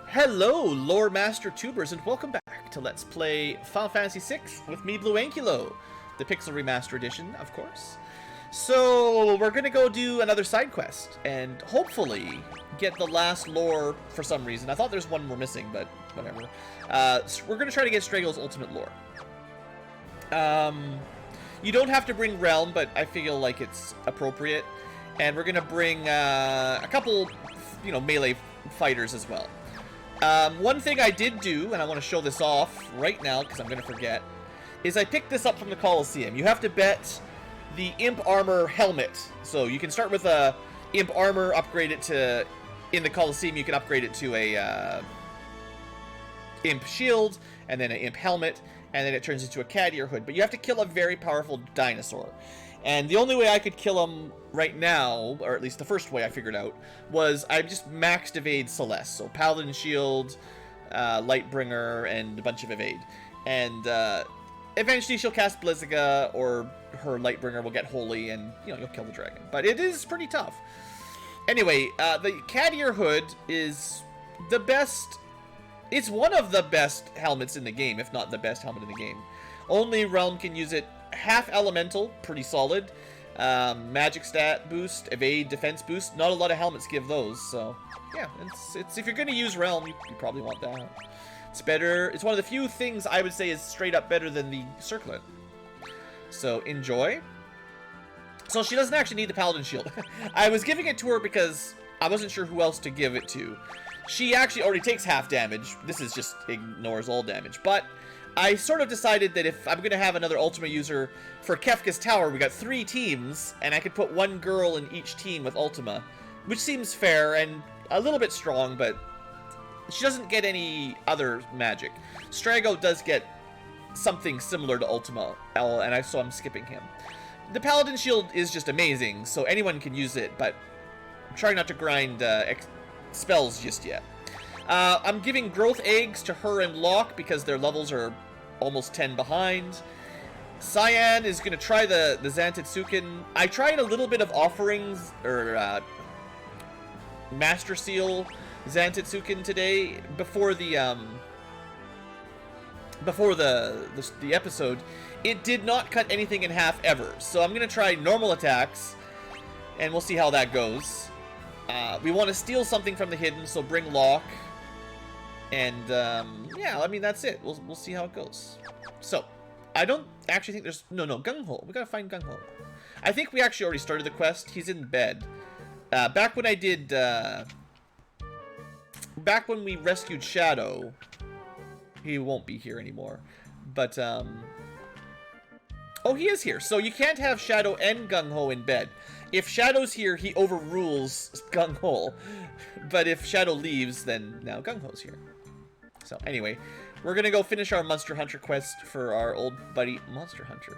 Hello, Lore Master Tubers, and welcome back to Let's Play Final Fantasy VI with me, BlueAnkylo, the Pixel Remaster Edition, of course. So, we're gonna go do another side quest, and hopefully get the last lore for some reason. I thought there's one more missing, but whatever. So we're gonna try to get Strago's ultimate lore. You don't have to bring Realm, but I feel like it's appropriate. And we're gonna bring a couple, melee fighters as well. One thing I did do, and I want to show this off right now because I'm going to forget, is I picked this up from the Coliseum. You have to bet the Imp Armor helmet. So you can start with a Imp Armor, upgrade it to, in the Coliseum you can upgrade it to a Imp Shield, and then an Imp Helmet, and then it turns into a cat ear hood. But you have to kill a very powerful dinosaur. And the only way I could kill him right now, or at least the first way I figured out, was I just maxed evade Celeste. So Paladin Shield, Lightbringer, and a bunch of evade. And eventually she'll cast Blizziga, or her Lightbringer will get holy, and you'll kill the dragon. But it is pretty tough. Anyway, the cat ear hood is the best. It's one of the best helmets in the game, if not the best helmet in the game. Only Realm can use it. Half elemental, pretty solid. Magic stat boost, evade, defense boost. Not a lot of helmets give those, so yeah. It's if you're gonna use Realm, you probably want that. It's better. It's one of the few things I would say is straight up better than the circlet. So enjoy. So she doesn't actually need the Paladin Shield. I was giving it to her because I wasn't sure who else to give it to. She actually already takes half damage. This is just ignores all damage, but I sort of decided that if I'm going to have another Ultima user for Kefka's Tower, we got 3 teams, and I could put 1 girl in each team with Ultima, which seems fair and a little bit strong, but she doesn't get any other magic. Strago does get something similar to Ultima, and so I'm skipping him. The Paladin Shield is just amazing, so anyone can use it, but I'm trying not to grind spells just yet. I'm giving growth eggs to her and Locke because their levels are almost 10 behind. Cyan is going to try the Zantetsuken. I tried a little bit of offerings, or Master Seal Zantetsuken today before the episode. It did not cut anything in half ever, so I'm going to try normal attacks, and we'll see how that goes. We want to steal something from the hidden, so bring Locke. And, yeah, I mean, that's it. We'll see how it goes. So, I don't actually think there's... No, Gung-Ho. We gotta find Gung-Ho. I think we actually already started the quest. He's in bed. Back when I did, back when we rescued Shadow, he won't be here anymore. But, oh, he is here. So you can't have Shadow and Gung-Ho in bed. If Shadow's here, he overrules Gung-Ho. But if Shadow leaves, then now Gung-Ho's here. So anyway, we're gonna go finish our Monster Hunter quest for our old buddy Monster Hunter.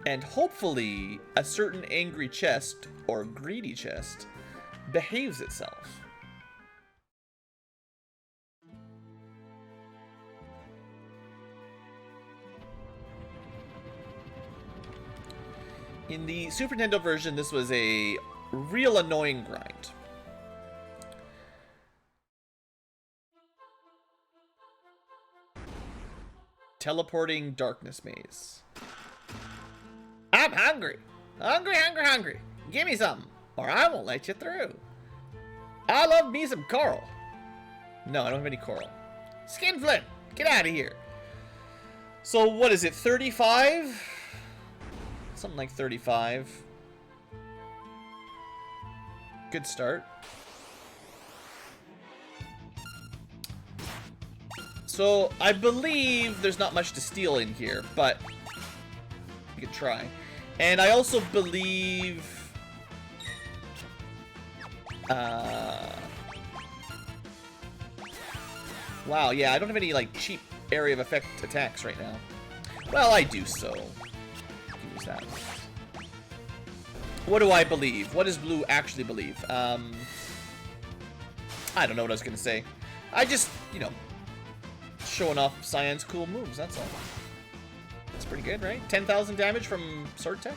And hopefully a certain angry chest, or greedy chest, behaves itself. In the Super Nintendo version, this was a real annoying grind. Teleporting darkness maze. I'm hungry. Hungry. Give me something, or I won't let you through. I love me some coral. No, I don't have any coral. Skinflint, get out of here. So what is it, 35? Something like 35. Good start. So, I believe there's not much to steal in here, but we could try. And I also believe... wow, yeah, I don't have any, cheap area of effect attacks right now. Well, I do, so... I can use that. What do I believe? What does Blue actually believe? I don't know what I was gonna say. I just, showing off Cyan's cool moves, that's all. That's pretty good, right? 10,000 damage from Sword Tech?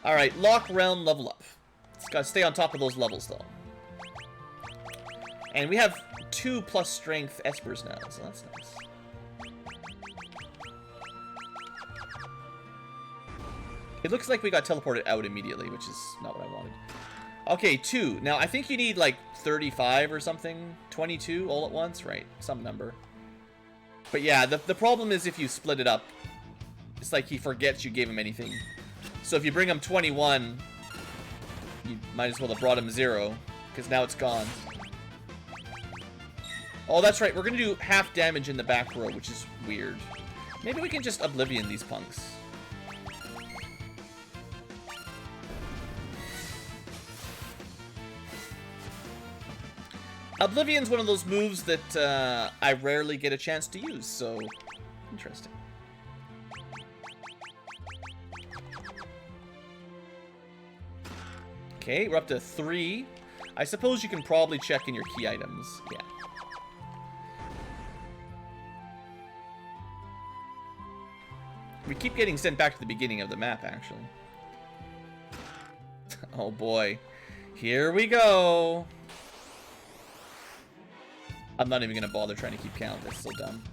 Alright, Lock, Realm, level up. It's gotta stay on top of those levels, though. And we have 2 plus strength espers now, so that's nice. It looks like we got teleported out immediately, which is not what I wanted. Okay, 2. Now, I think you need, like, 35 or something. 22 all at once, right? Some number. But yeah, the problem is if you split it up, it's like he forgets you gave him anything. So if you bring him 21, you might as well have brought him 0, because now it's gone. Oh, that's right. We're going to do half damage in the back row, which is weird. Maybe we can just Oblivion these punks. Oblivion's one of those moves that I rarely get a chance to use, so interesting. Okay, we're up to 3. I suppose you can probably check in your key items. Yeah. We keep getting sent back to the beginning of the map, actually. Oh boy. Here we go. I'm not even going to bother trying to keep count. That's so dumb.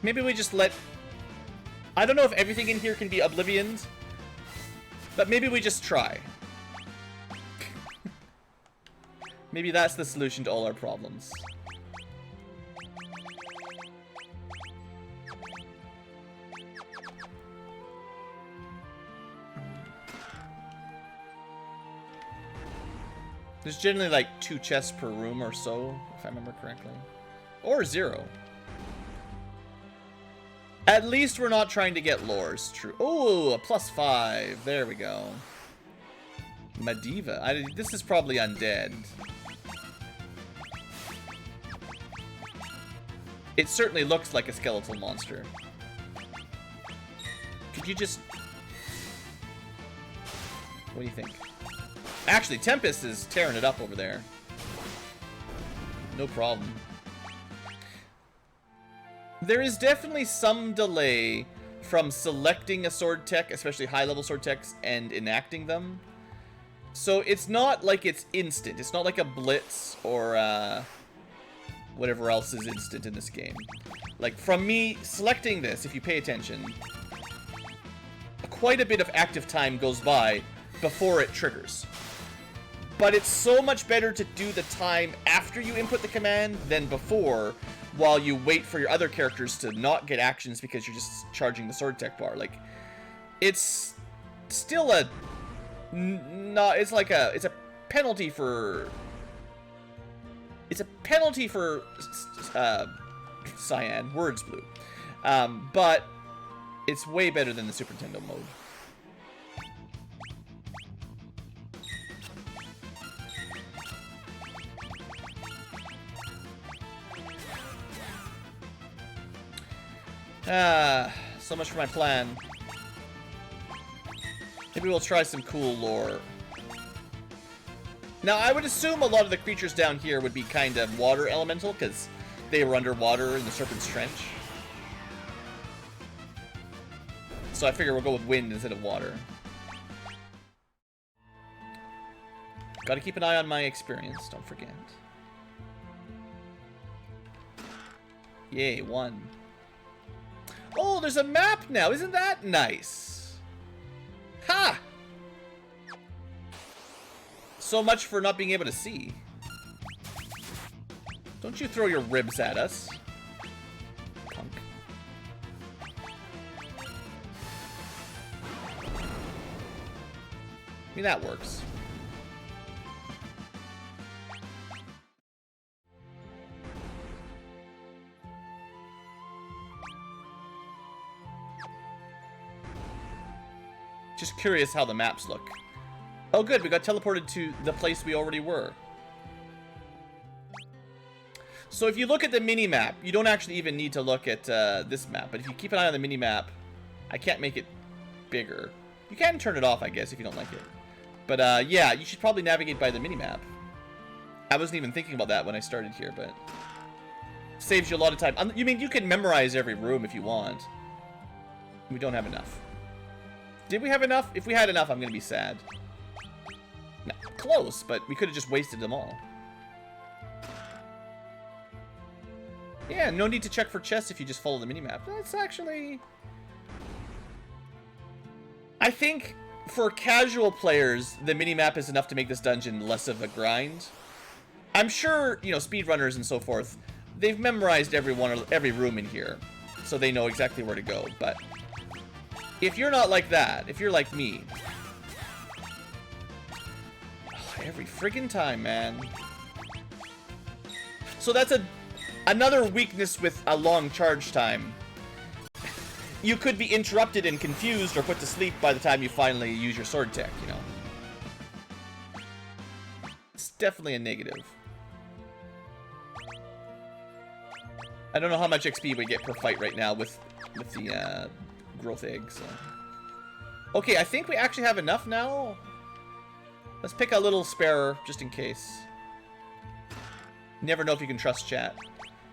Maybe we just let... I don't know if everything in here can be Oblivioned, but maybe we just try. Maybe that's the solution to all our problems. There's generally like 2 chests per room or so, if I remember correctly. Or 0. At least we're not trying to get lores. True. Oh, a +5. There we go. Mediva. This is probably undead. It certainly looks like a skeletal monster. Could you just... What do you think? Actually, Tempest is tearing it up over there. No problem. There is definitely some delay from selecting a sword tech, especially high-level sword techs, and enacting them. So it's not like it's instant. It's not like a blitz or whatever else is instant in this game. Like, from me selecting this, if you pay attention, quite a bit of active time goes by before it triggers. But it's so much better to do the time after you input the command than before, while you wait for your other characters to not get actions because you're just charging the sword tech bar. Like, it's still a... it's like a... It's a penalty for... It's a penalty for... Cyan. Words blue. But it's way better than the Super Nintendo mode. So much for my plan. Maybe we'll try some cool lore. Now, I would assume a lot of the creatures down here would be kind of water elemental, because they were underwater in the Serpent's Trench. So I figure we'll go with wind instead of water. Gotta keep an eye on my experience, don't forget. Yay, 1. Oh, there's a map now. Isn't that nice? Ha! So much for not being able to see. Don't you throw your ribs at us. Punk. I mean, that works. Just curious how the maps look. Oh good, we got teleported to the place we already were. So if you look at the mini-map, you don't actually even need to look at this map. But if you keep an eye on the mini-map, I can't make it bigger. You can turn it off, I guess, if you don't like it. But yeah, you should probably navigate by the mini-map. I wasn't even thinking about that when I started here, but... Saves you a lot of time. You mean, you can memorize every room if you want. We don't have enough. Did we have enough? If we had enough, I'm gonna be sad. No, close, but we could have just wasted them all. Yeah, no need to check for chests if you just follow the minimap. That's actually... I think for casual players, the minimap is enough to make this dungeon less of a grind. I'm sure, you know, speedrunners and so forth, they've memorized every room in here, so they know exactly where to go. But if you're not like that, if you're like me... Oh, every friggin' time, man. So that's another weakness with a long charge time. You could be interrupted and confused or put to sleep by the time you finally use your sword tech, you know. It's definitely a negative. I don't know how much XP we get per fight right now with the growth egg, so. Okay, I think we actually have enough now. Let's pick a little spare just in case. Never know if you can trust chat.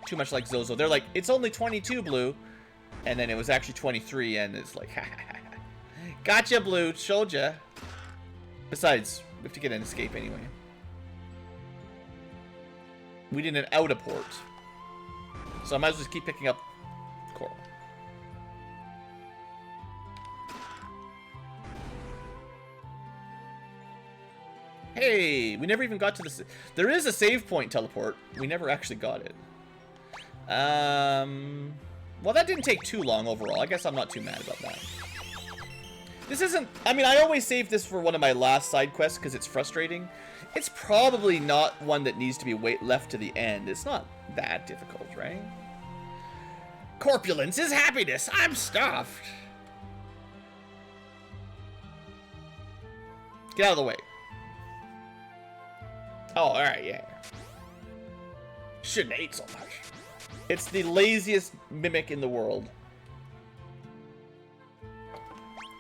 Too much like Zozo. They're like, it's only 22, Blue. And then it was actually 23, and it's like, ha ha ha. Gotcha, Blue. Showed ya. Besides, we have to get an escape anyway. We did an out-of-port. So I might as well just keep picking up coral. Hey, we never even got to the... There is a save point teleport. We never actually got it. Well, that didn't take too long overall. I guess I'm not too mad about that. This isn't... I mean, I always save this for one of my last side quests because it's frustrating. It's probably not one that needs to be left to the end. It's not that difficult, right? Corpulence is happiness. I'm stuffed. Get out of the way. Oh, alright, yeah. Shouldn't have ate so much. It's the laziest mimic in the world.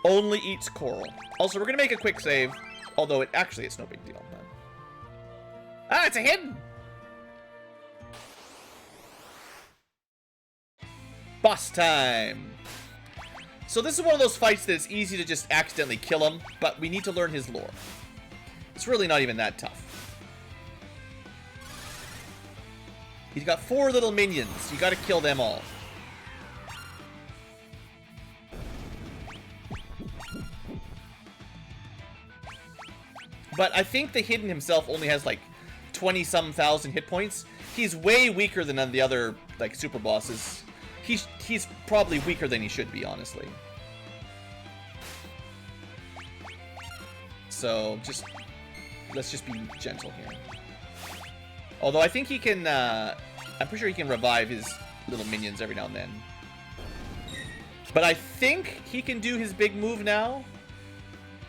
Only eats coral. Also, we're gonna make a quick save. Although, it's no big deal. But... Ah, it's a hidden! Boss time! So this is one of those fights that it's easy to just accidentally kill him, but we need to learn his lore. It's really not even that tough. He's got 4 little minions. You gotta kill them all. But I think the Hidden himself only has like 20-some thousand hit points. He's way weaker than the other like super bosses. He's probably weaker than he should be, honestly. So let's just be gentle here. Although I think he can, I'm pretty sure he can revive his little minions every now and then. But I think he can do his big move now.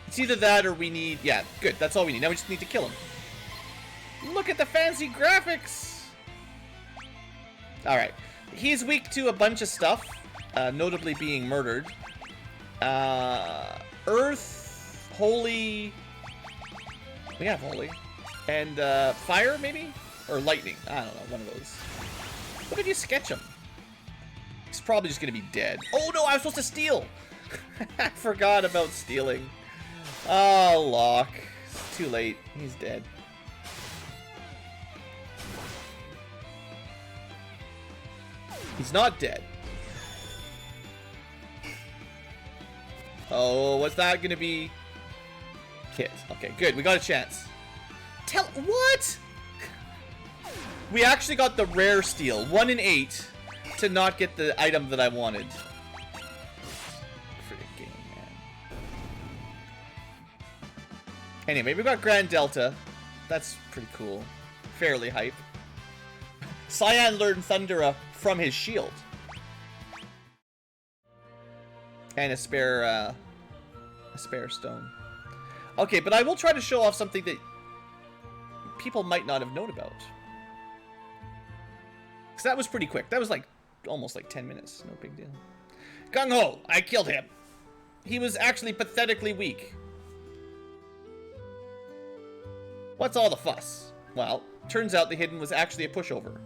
It's either that or we need, yeah, good, that's all we need. Now we just need to kill him. Look at the fancy graphics! Alright, he's weak to a bunch of stuff, notably being murdered. Earth, holy, we have holy, and fire maybe? Or lightning. I don't know. One of those. What if you sketch him? He's probably just going to be dead. Oh, no. I was supposed to steal. I forgot about stealing. Oh, Locke. It's too late. He's dead. He's not dead. Oh, what's that going to be? Kit. Okay, good. We got a chance. What? We actually got the rare steal, 1 in 8, to not get the item that I wanted. Friggin' game, man. Anyway, we got Grand Delta. That's pretty cool. Fairly hype. Cyan learned Thundera from his shield. And a spare stone. Okay, but I will try to show off something that people might not have known about. Because that was pretty quick. That was like almost like 10 minutes. No big deal. Gung Ho! I killed him! He was actually pathetically weak. What's all the fuss? Well, turns out the Hidden was actually a pushover.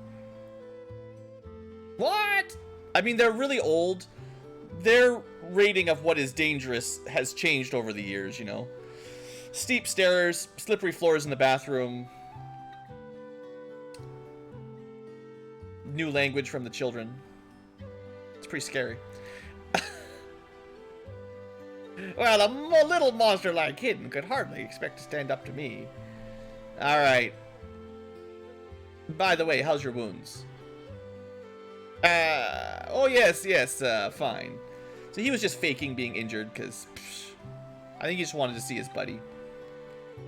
What? I mean, they're really old. Their rating of what is dangerous has changed over the years, you know. Steep stairs, slippery floors in the bathroom. New language from the children. It's pretty scary. Well, a little monster like Hidden could hardly expect to stand up to me. Alright. By the way, how's your wounds? Oh yes, fine. So he was just faking being injured, because I think he just wanted to see his buddy.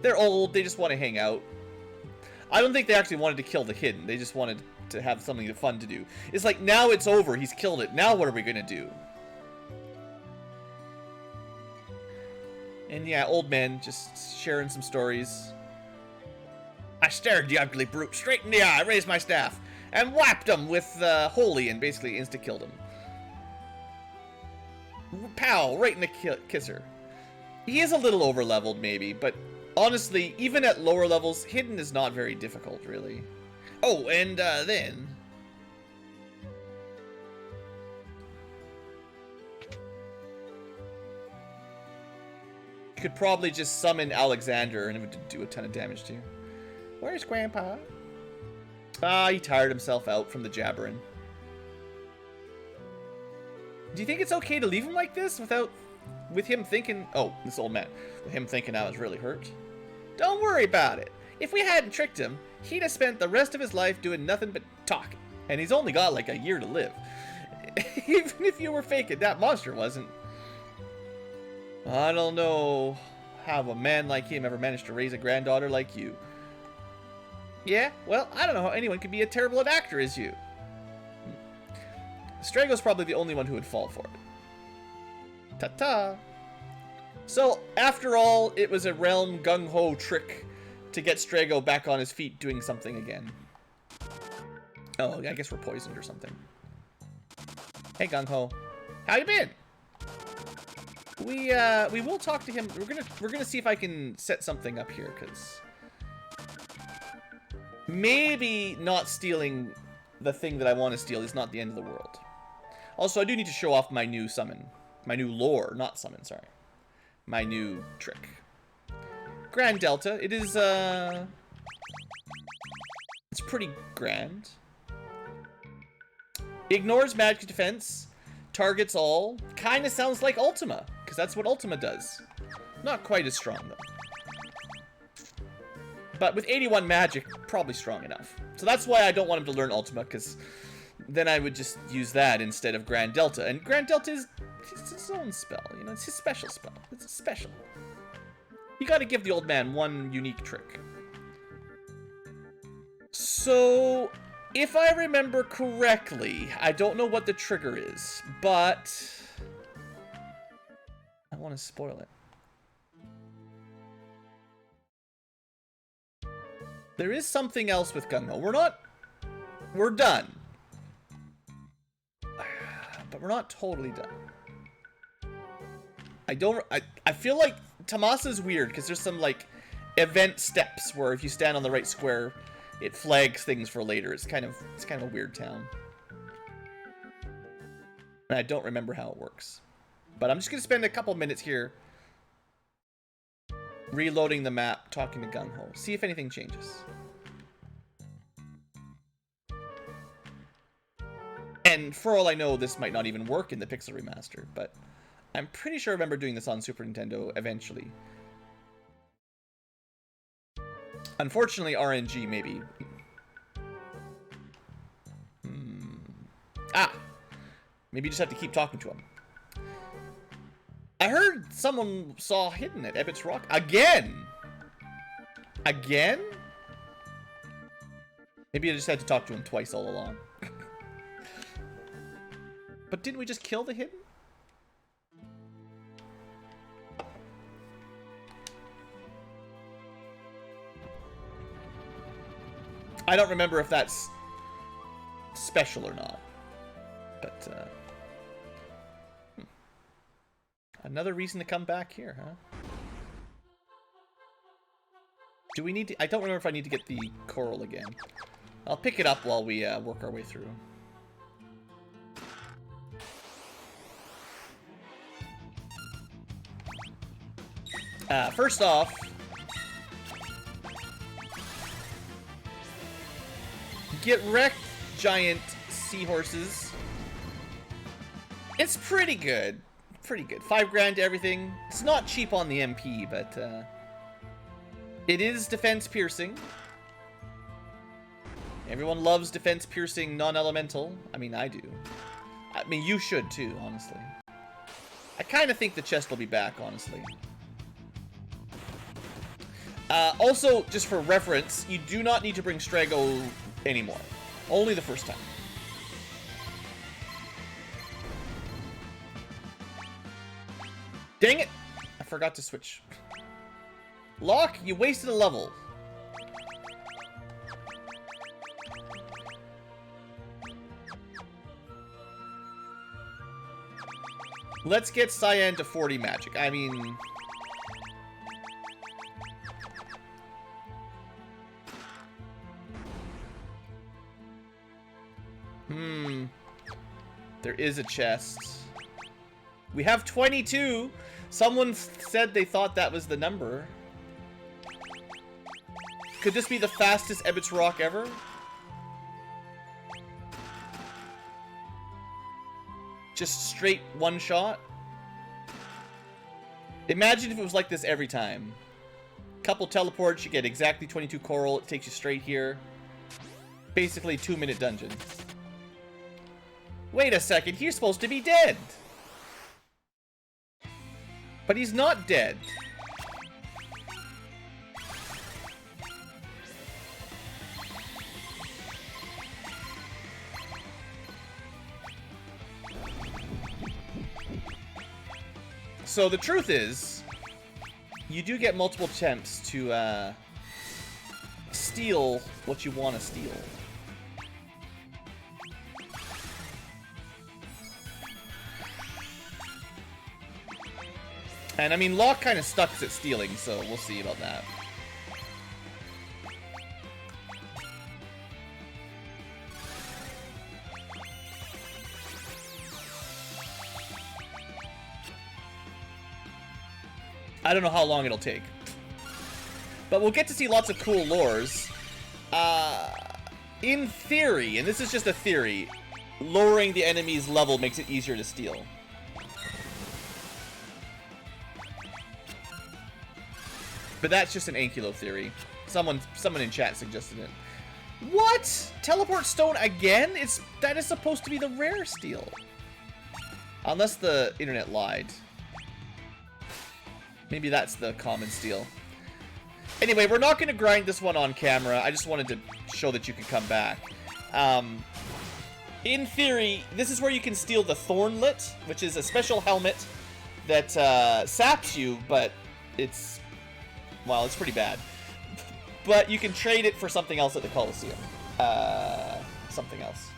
They're old, they just want to hang out. I don't think they actually wanted to kill the Hidden, they just wanted to have something fun to do. It's like, now it's over, he's killed it, now what are we gonna do? And yeah, old man just sharing some stories. I stared the ugly brute straight in the eye, raised my staff, and whapped him with holy and basically insta-killed him. Pow, right in the kisser. He is a little over-leveled maybe, but honestly, even at lower levels, Hidden is not very difficult, really. Oh, and then... you could probably just summon Alexander and it would do a ton of damage to you. Where's Grandpa? Ah, he tired himself out from the jabbering. Do you think it's okay to leave him like this with him thinking... oh, this old man. With him thinking I was really hurt? Don't worry about it. If we hadn't tricked him, he'd have spent the rest of his life doing nothing but talking. And he's only got like a year to live. Even if you were faking, that monster wasn't. I don't know how a man like him ever managed to raise a granddaughter like you. Yeah, well, I don't know how anyone could be as terrible an actor as you. Strago's probably the only one who would fall for it. Ta-ta! So, after all, it was a Realm gung-ho trick to get Strago back on his feet doing something again. Oh, I guess we're poisoned or something. Hey, gung-ho. How you been? We will talk to him. We're gonna see if I can set something up here, because maybe not stealing the thing that I want to steal is not the end of the world. Also, I do need to show off my new summon. My new lore, not summon, sorry. My new trick. Grand Delta. It is, it's pretty grand. Ignores magic defense. Targets all. Kinda sounds like Ultima, because that's what Ultima does. Not quite as strong, though. But with 81 magic, probably strong enough. So that's why I don't want him to learn Ultima, because then I would just use that instead of Grand Delta. And Grand Delta is his own spell, you know, it's his special spell. It's a special. You gotta give the old man one unique trick. So, if I remember correctly, I don't know what the trigger is, but I want to spoil it. There is something else with Gung-Ho. We're done. But we're not totally done. I feel like Tamasa's weird because there's some like event steps where if you stand on the right square, it flags things for later. It's kind of a weird town. And I don't remember how it works. But I'm just gonna spend a couple minutes here reloading the map, talking to Gung-Ho. See if anything changes. And for all I know, this might not even work in the Pixel Remaster, but I'm pretty sure I remember doing this on Super Nintendo eventually. Unfortunately, RNG maybe. Ah! Maybe you just have to keep talking to him. I heard someone saw Hidden at Ebbet's Rock. Again! Again? Maybe I just had to talk to him twice all along. But didn't we just kill the Hidden? I don't remember if that's special or not. But, another reason to come back here, huh? Do we need to... I don't remember if I need to get the coral again. I'll pick it up while we work our way through. First off, Get wrecked, giant seahorses. It's pretty good. Pretty good. 5 grand to everything. It's not cheap on the MP, but it is defense piercing. Everyone loves defense piercing non-elemental. I mean, I do. I mean, you should too, honestly. I kind of think the chest will be back, honestly. Also, just for reference, you do not need to bring Strago anymore. Only the first time. Dang it! I forgot to switch. Locke, you wasted a level. Let's get Cyan to 40 magic. I mean... There is a chest. We have 22. Someone said they thought that was the number. Could this be the fastest Ebbet's Rock ever? Just straight one shot? Imagine if it was like this every time. Couple teleports, you get exactly 22 coral. It takes you straight here. Basically 2-minute dungeon. Wait a second, he's supposed to be dead. But he's not dead. So the truth is, you do get multiple attempts to steal what you want to steal. And I mean, Locke kind of sucks at stealing, so we'll see about that. I don't know how long it'll take. But we'll get to see lots of cool lores. In theory, and this is just a theory, lowering the enemy's level makes it easier to steal. But that's just an Ankylo theory. Someone in chat suggested it. What? Teleport stone again? That is supposed to be the rare steal. Unless the internet lied. Maybe that's the common steal. Anyway, we're not going to grind this one on camera. I just wanted to show that you can come back. In theory, this is where you can steal the Thornlet, which is a special helmet that saps you, but it's... well, it's pretty bad. But you can trade it for something else at the Coliseum. Something else.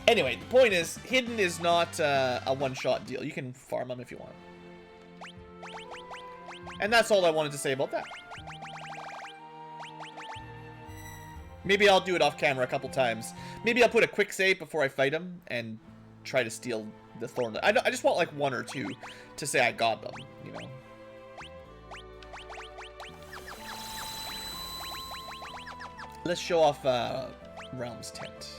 Anyway, the point is, Hidden is not a one-shot deal. You can farm them if you want. And that's all I wanted to say about that. Maybe I'll do it off camera a couple times. Maybe I'll put a quick save before I fight him and try to steal the Thornlet. I just want like 1 or 2 to say I got them, you know. Let's show off Realm's tent.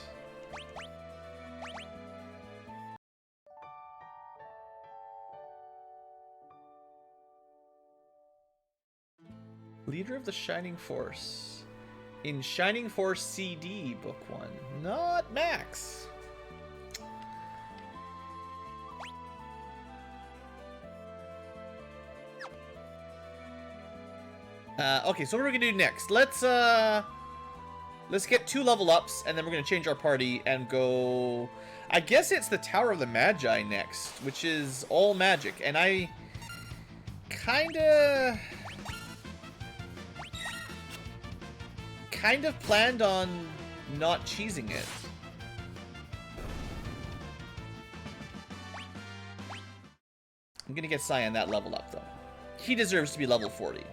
Leader of the Shining Force. In Shining Force CD, Book 1. Not Max. Okay, so what are we gonna do next? Let's get 2 level ups, and then we're gonna change our party and go... I guess it's the Tower of the Magi next, which is all magic, and I kinda planned on not cheesing it. I'm gonna get Cyan that level up, though. He deserves to be level 40.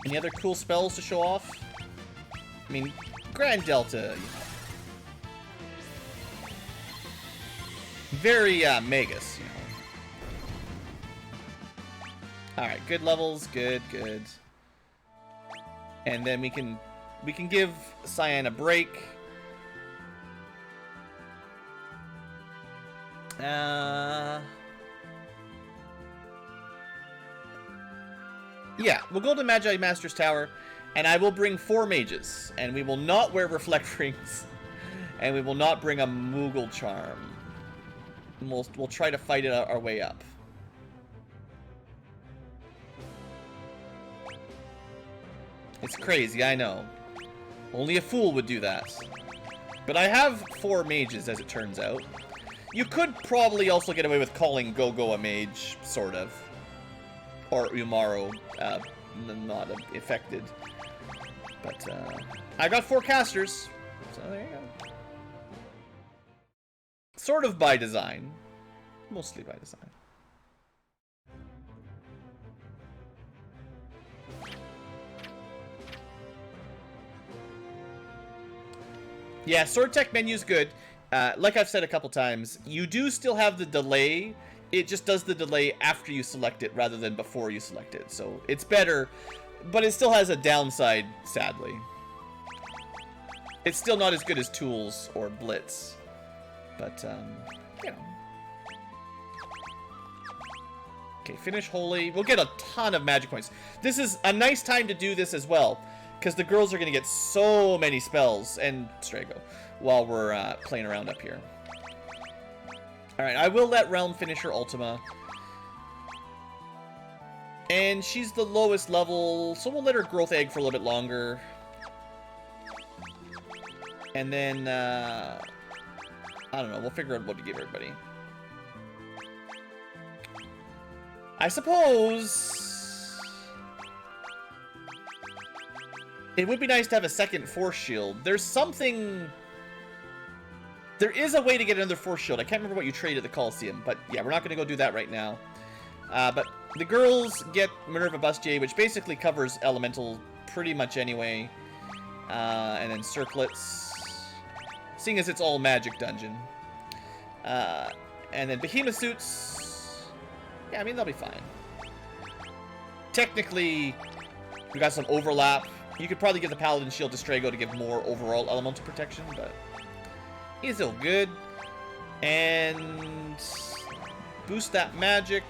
Any other cool spells to show off? I mean, Grand Delta, you know. very Magus, you know. Alright, good levels, good. And then we can give Cyan a break. Yeah, we'll go to Magi Master's Tower, and I will bring 4 mages, and we will not wear reflect rings, and we will not bring a Moogle charm. And we'll try to fight it our way up. It's crazy, I know. Only a fool would do that. But I have 4 mages, as it turns out. You could probably also get away with calling Gogo a mage, sort of. Or Umaro, not affected. But, I got 4 casters, so there you go. Sort of by design. Mostly by design. Yeah, Sword Tech menu's good. Like I've said a couple times, you do still have the delay. It just does the delay after you select it rather than before you select it. So it's better, but it still has a downside, sadly. It's still not as good as Tools or Blitz. But, you know. Okay, finish Holy. We'll get a ton of magic points. This is a nice time to do this as well, because the girls are going to get so many spells, and Strago, while we're playing around up here. Alright, I will let Realm finish her Ultima. And she's the lowest level, so we'll let her Growth Egg for a little bit longer. And then, I don't know, we'll figure out what to give everybody. I suppose it would be nice to have a second Force Shield. There's something... There is a way to get another Force Shield. I can't remember what you trade at the Coliseum, but yeah, we're not going to go do that right now. But the girls get Minerva Bustier, which basically covers Elemental pretty much anyway. And then Circlets, seeing as it's all magic dungeon. And then Behemoth Suits. Yeah, I mean, they'll be fine. Technically, we got some overlap. You could probably give the Paladin Shield to Strago to give more overall elemental protection, but he's still good. And boost that magic.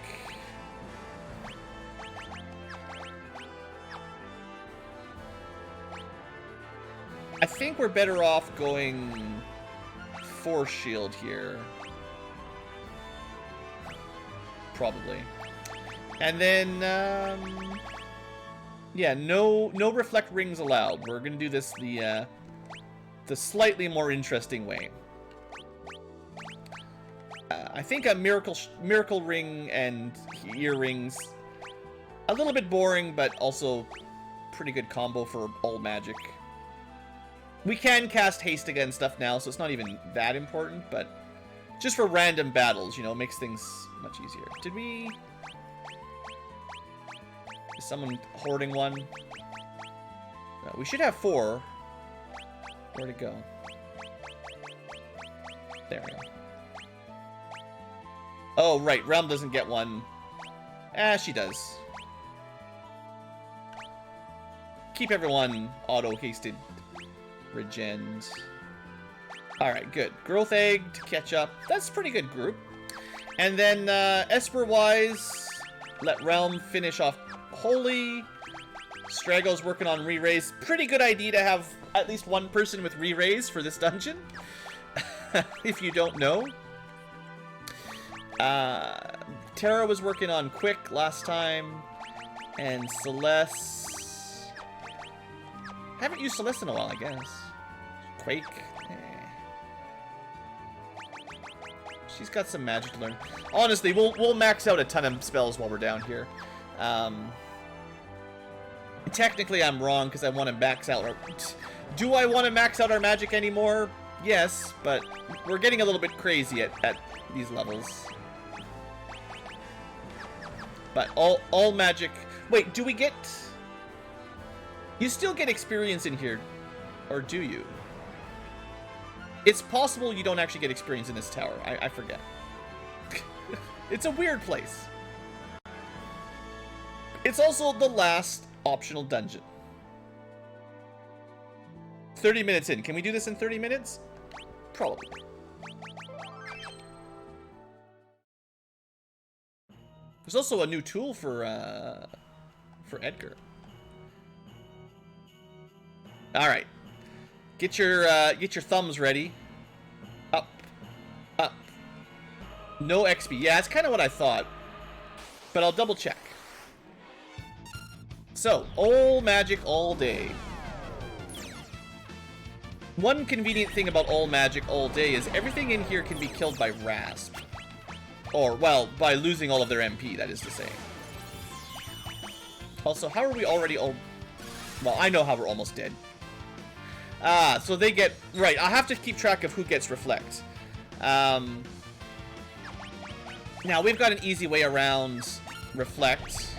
I think we're better off going Force Shield here. Probably. And then, yeah, no reflect rings allowed. We're gonna do this the slightly more interesting way. I think a miracle ring and earrings, a little bit boring, but also pretty good combo for all magic. We can cast haste against stuff now, so it's not even that important, but just for random battles, you know, makes things much easier. Did we... Is someone hoarding one? No, we should have 4. Where'd it go? There we go. Oh, right. Realm doesn't get one. Ah, she does. Keep everyone auto-hasted. Regens. Alright, good. Growth Egg to catch up. That's a pretty good group. And then, Esper-wise, let Realm finish off Holy. Strago's working on re-raise. Pretty good idea to have at least one person with re-raise for this dungeon. If you don't know. Tara was working on Quick last time. And Celeste... Haven't used Celeste in a while, I guess. Quake. She's got some magic to learn. Honestly, we'll max out a ton of spells while we're down here. Technically, I'm wrong because I want to max out our... Do I want to max out our magic anymore? Yes, but we're getting a little bit crazy at these levels. But all magic... Wait, do we get... You still get experience in here, or do you? It's possible you don't actually get experience in this tower. I forget. It's a weird place. It's also the last optional dungeon. 30 minutes in. Can we do this in 30 minutes? Probably. There's also a new tool for Edgar. All right. Get your thumbs ready. Up. Up. No XP. Yeah, that's kind of what I thought. But I'll double check. So, all magic all day. One convenient thing about all magic all day is everything in here can be killed by Rasp. Or, well, by losing all of their MP, that is to say. Also, how are we already all... Well, I know how we're almost dead. Ah, so they get... Right, I'll have to keep track of who gets Reflect. Now, we've got an easy way around Reflect.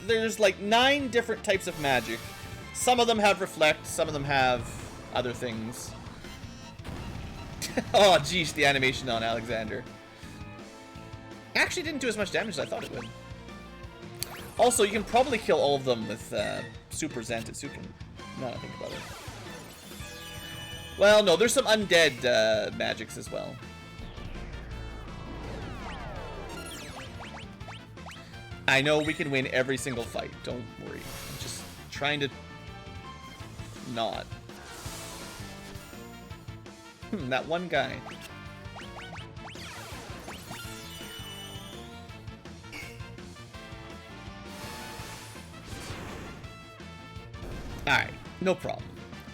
There's like 9 different types of magic. Some of them have Reflect, some of them have other things. Oh, jeez, the animation on Alexander. Actually didn't do as much damage as I thought it would. Also, you can probably kill all of them with Super Zantetsuken. Now that I think about it. Well, no, there's some undead magics as well. I know we can win every single fight. Don't worry. I'm just trying to not. That one guy. Alright, no problem.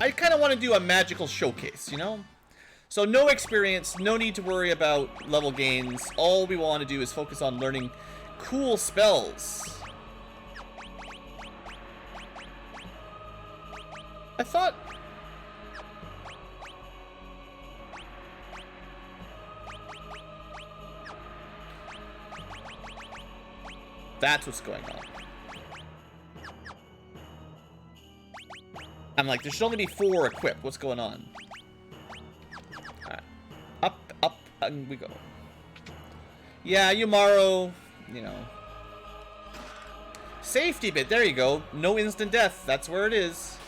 I kind of want to do a magical showcase, you know? So no experience, no need to worry about level gains. All we want to do is focus on learning cool spells. I thought... That's what's going on. I'm like, there should only be 4 equipped. What's going on? Alright. Up, up, and we go. Yeah, Yumaro, you know. Safety bit, there you go. No instant death, that's where it is.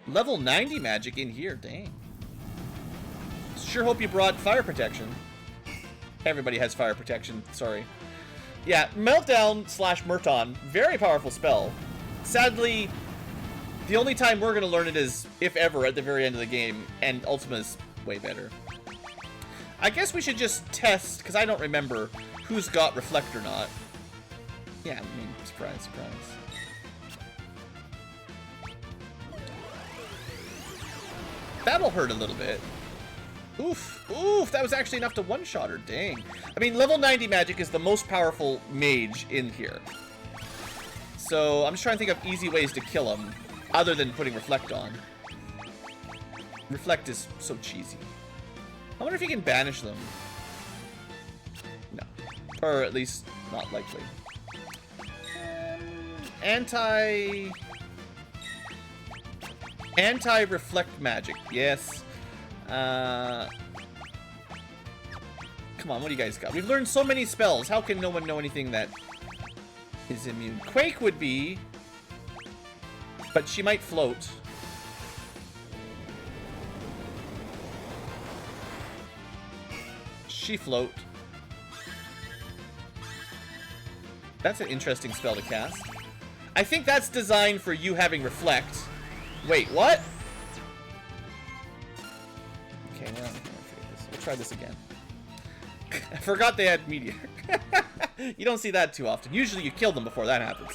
Level 90 magic in here, dang. Sure hope you brought fire protection. Everybody has fire protection, sorry. Yeah, Meltdown / Murton, very powerful spell. Sadly, the only time we're going to learn it is, if ever, at the very end of the game, and Ultima's way better. I guess we should just test, because I don't remember who's got Reflect or not. Yeah, I mean, surprise, surprise. That'll hurt a little bit. Oof, oof, that was actually enough to one-shot her, dang. I mean, level 90 magic is the most powerful mage in here. So, I'm just trying to think of easy ways to kill him, other than putting Reflect on. Reflect is so cheesy. I wonder if you can banish them. No. Or at least, not likely. Anti-reflect magic, yes. Come on, what do you guys got? We've learned so many spells. How can no one know anything that is immune? Quake would be, but she might float. She float. That's an interesting spell to cast. I think that's designed for you having Reflect. Wait, what? Okay, we're on here. We'll try this again. I forgot they had Meteor. You don't see that too often. Usually you kill them before that happens.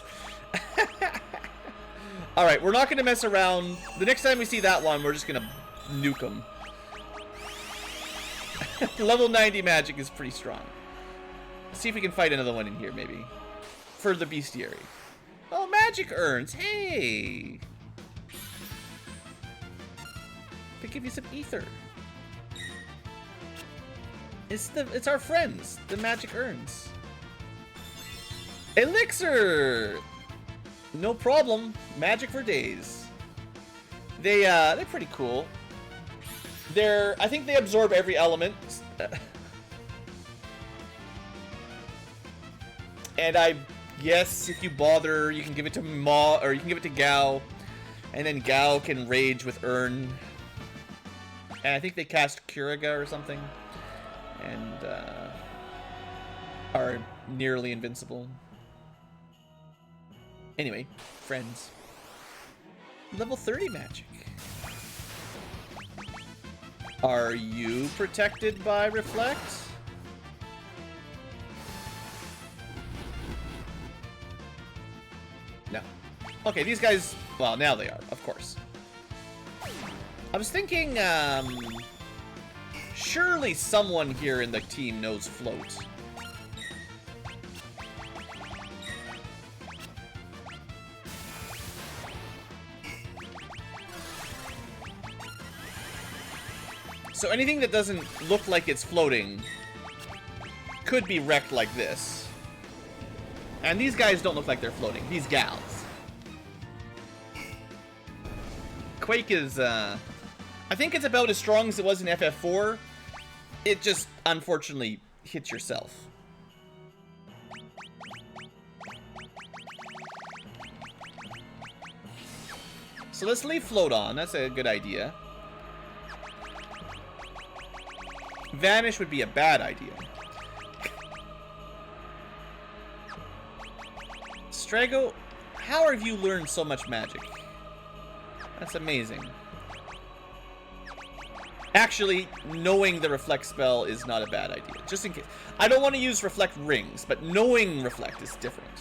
Alright, we're not going to mess around. The next time we see that one, we're just going to nuke them. Level 90 magic is pretty strong. Let's see if we can fight another one in here, maybe. For the bestiary. Oh, magic urns. Hey! They give you some ether. It's our friends, the magic urns. Elixir! No problem. Magic for days. They're pretty cool. I think they absorb every element. And I guess if you bother, you can give it to Ma, or you can give it to Gao, and then Gao can rage with Urn. And I think they cast Curaga or something, and are nearly invincible. Anyway, friends. Level 30 magic. Are you protected by Reflect? No. Okay, these guys, well, now they are, of course. I was thinking, surely someone here in the team knows Float. So anything that doesn't look like it's floating could be wrecked like this. And these guys don't look like they're floating. These gals. Quake is, I think it's about as strong as it was in FF4. It just, unfortunately, hits yourself. So let's leave Float on. That's a good idea. Vanish would be a bad idea. Strago, how have you learned so much magic? That's amazing. Actually, knowing the Reflect spell is not a bad idea. Just in case. I don't want to use Reflect rings, but knowing Reflect is different.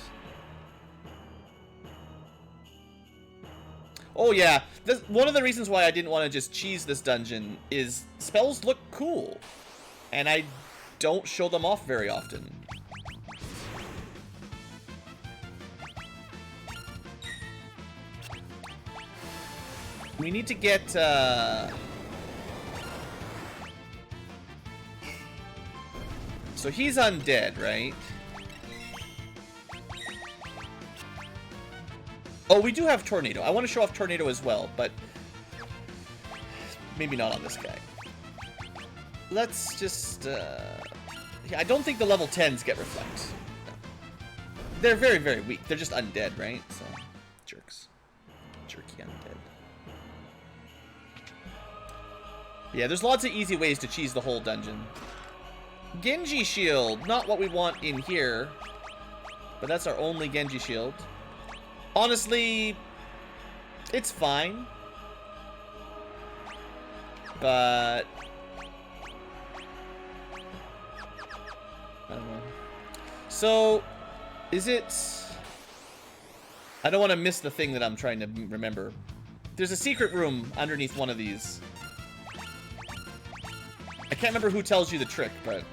Oh yeah, one of the reasons why I didn't want to just cheese this dungeon is spells look cool. And I don't show them off very often. We need to get, so he's undead, right? Oh, we do have Tornado. I want to show off Tornado as well, but maybe not on this guy. Let's just, yeah, I don't think the level 10s get Reflect. No. They're very, very weak. They're just undead, right? So, jerks. Jerky undead. Yeah, there's lots of easy ways to cheese the whole dungeon. Genji shield. Not what we want in here. But that's our only Genji shield. Honestly, it's fine. But I don't know. So, is it... I don't want to miss the thing that I'm trying to remember. There's a secret room underneath one of these. I can't remember who tells you the trick, but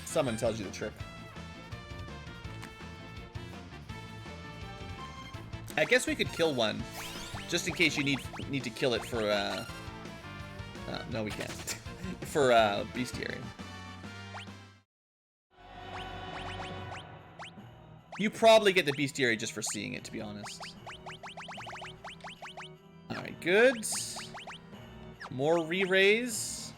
someone tells you the trick. I guess we could kill one, just in case you need to kill it for, no we can't. For, Bestiary. You probably get the Bestiary just for seeing it, to be honest. Alright, good. More re-raise.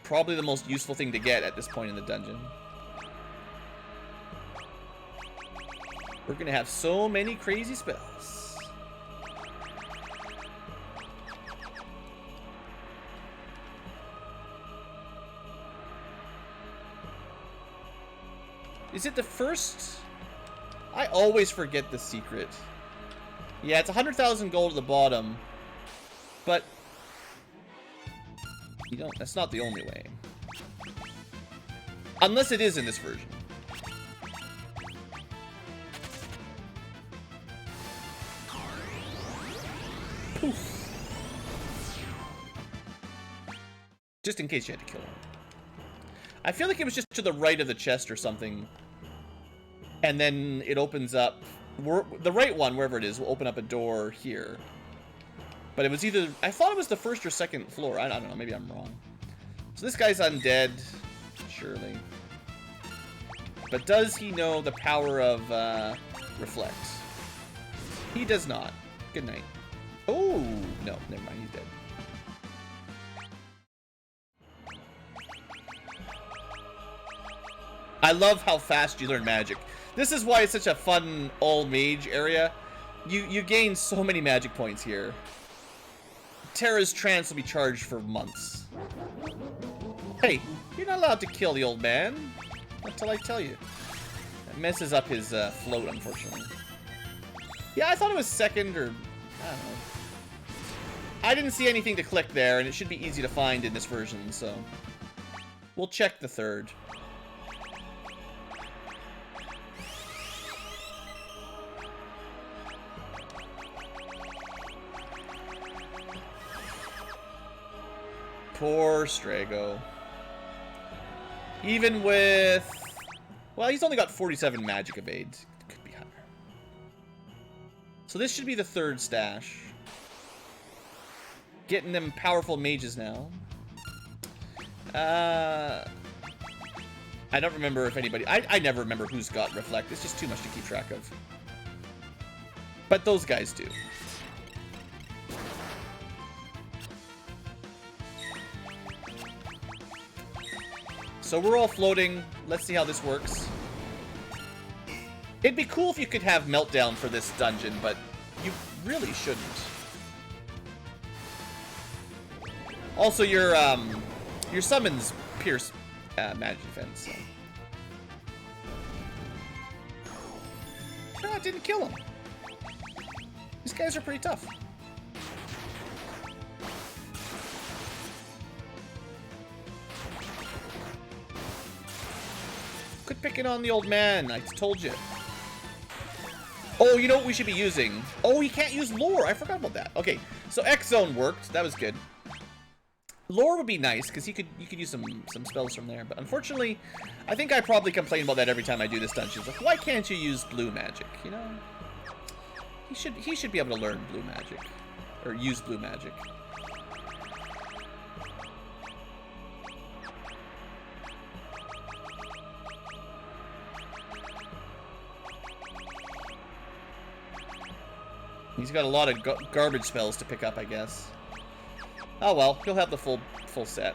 Probably the most useful thing to get at this point in the dungeon. We're gonna have so many crazy spells. Is it the first? I always forget the secret. Yeah, it's 100,000 gold at the bottom. But you don't, that's not the only way. Unless it is in this version. Poof. Just in case you had to kill him. I feel like it was just to the right of the chest or something. And then it opens up. The right one, wherever it is, will open up a door here. But it was either... I thought it was the first or second floor. I don't know. Maybe I'm wrong. So this guy's undead. Surely. But does he know the power of Reflect? He does not. Good night. Oh, no. Never mind. He's dead. I love how fast you learn magic. This is why it's such a fun all-mage area. You gain so many magic points here. Terra's trance will be charged for months. Hey, you're not allowed to kill the old man until I tell you. That messes up his float, unfortunately. Yeah, I thought it was second, or I don't know. I didn't see anything to click there, and it should be easy to find in this version, so we'll check the third. Poor Strago. Even with... Well, he's only got 47 magic evade. Could be higher. So this should be the third stash. Getting them powerful mages now. I don't remember if anybody... I never remember who's got Reflect. It's just too much to keep track of. But those guys do. So we're all floating. Let's see how this works. It'd be cool if you could have Meltdown for this dungeon, but you really shouldn't. Also, your summons pierce magic defense. So. No, it didn't kill him. These guys are pretty tough. Quit picking on the old man. I told you. Oh, you know what we should be using? Oh, you can't use lore. I forgot about that. Okay, so X Zone worked. That was good. Lore would be nice because you could use some spells from there. But unfortunately, I think I probably complain about that every time I do this dungeon. It's like, why can't you use blue magic? You know, he should be able to learn blue magic or use blue magic. He's got a lot of garbage spells to pick up, I guess. Oh well, he'll have the full set.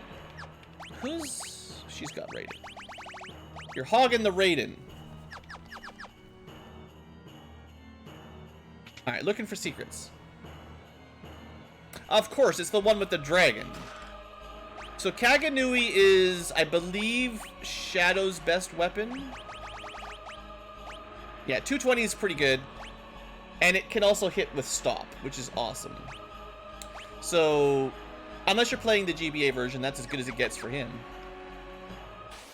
She's got Raiden. You're hogging the Raiden. Alright, looking for secrets. Of course, it's the one with the dragon. So Kaganui is, I believe, Shadow's best weapon. Yeah, 220 is pretty good. And it can also hit with stop, which is awesome. So, unless you're playing the GBA version, that's as good as it gets for him.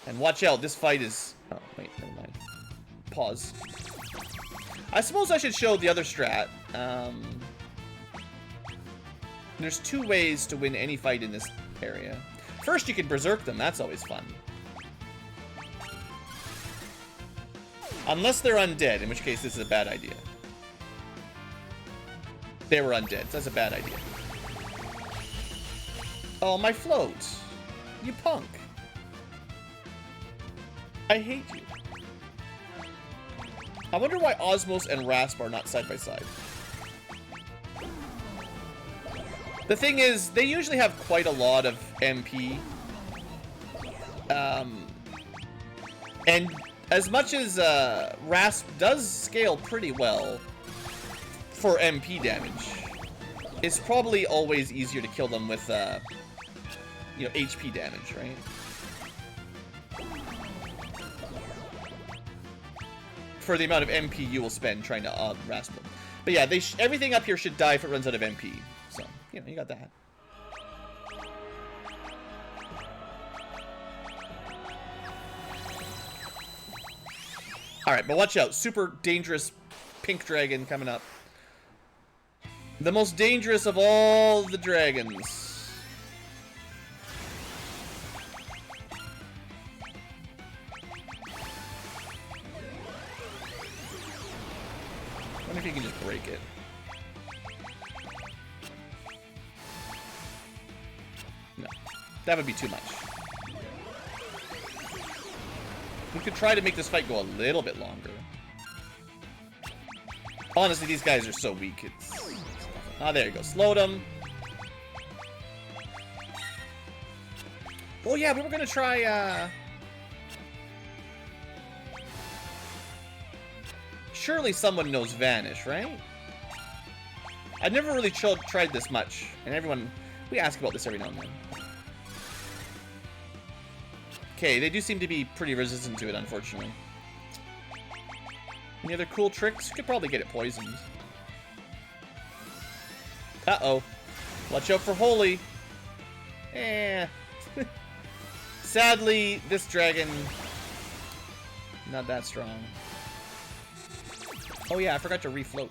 And watch out, this fight is... Oh, wait, never mind. Pause. I suppose I should show the other strat. There's two ways to win any fight in this area. First, you can berserk them. That's always fun. Unless they're undead, in which case this is a bad idea. They were undead. So that's a bad idea. Oh, my float. You punk. I hate you. I wonder why Osmos and Rasp are not side by side. The thing is, they usually have quite a lot of MP. And as much as Rasp does scale pretty well for MP damage, it's probably always easier to kill them with, you know, HP damage, right? For the amount of MP you will spend trying to Rasp them. But yeah, everything up here should die if it runs out of MP. So, you know, you got that. Alright, but watch out. Super dangerous pink dragon coming up. The most dangerous of all the dragons. I wonder if you can just break it. No. That would be too much. We could try to make this fight go a little bit longer. Honestly, these guys are so weak. Ah, there you go. Slowed them. Oh, yeah, we were going to try, surely someone knows Vanish, right? I've never really tried this much, and everyone, we ask about this every now and then. Okay, they do seem to be pretty resistant to it, unfortunately. Any other cool tricks? You could probably get it poisoned. Uh-oh. Watch out for Holy. Eh. Sadly, this dragon, not that strong. Oh yeah, I forgot to refloat.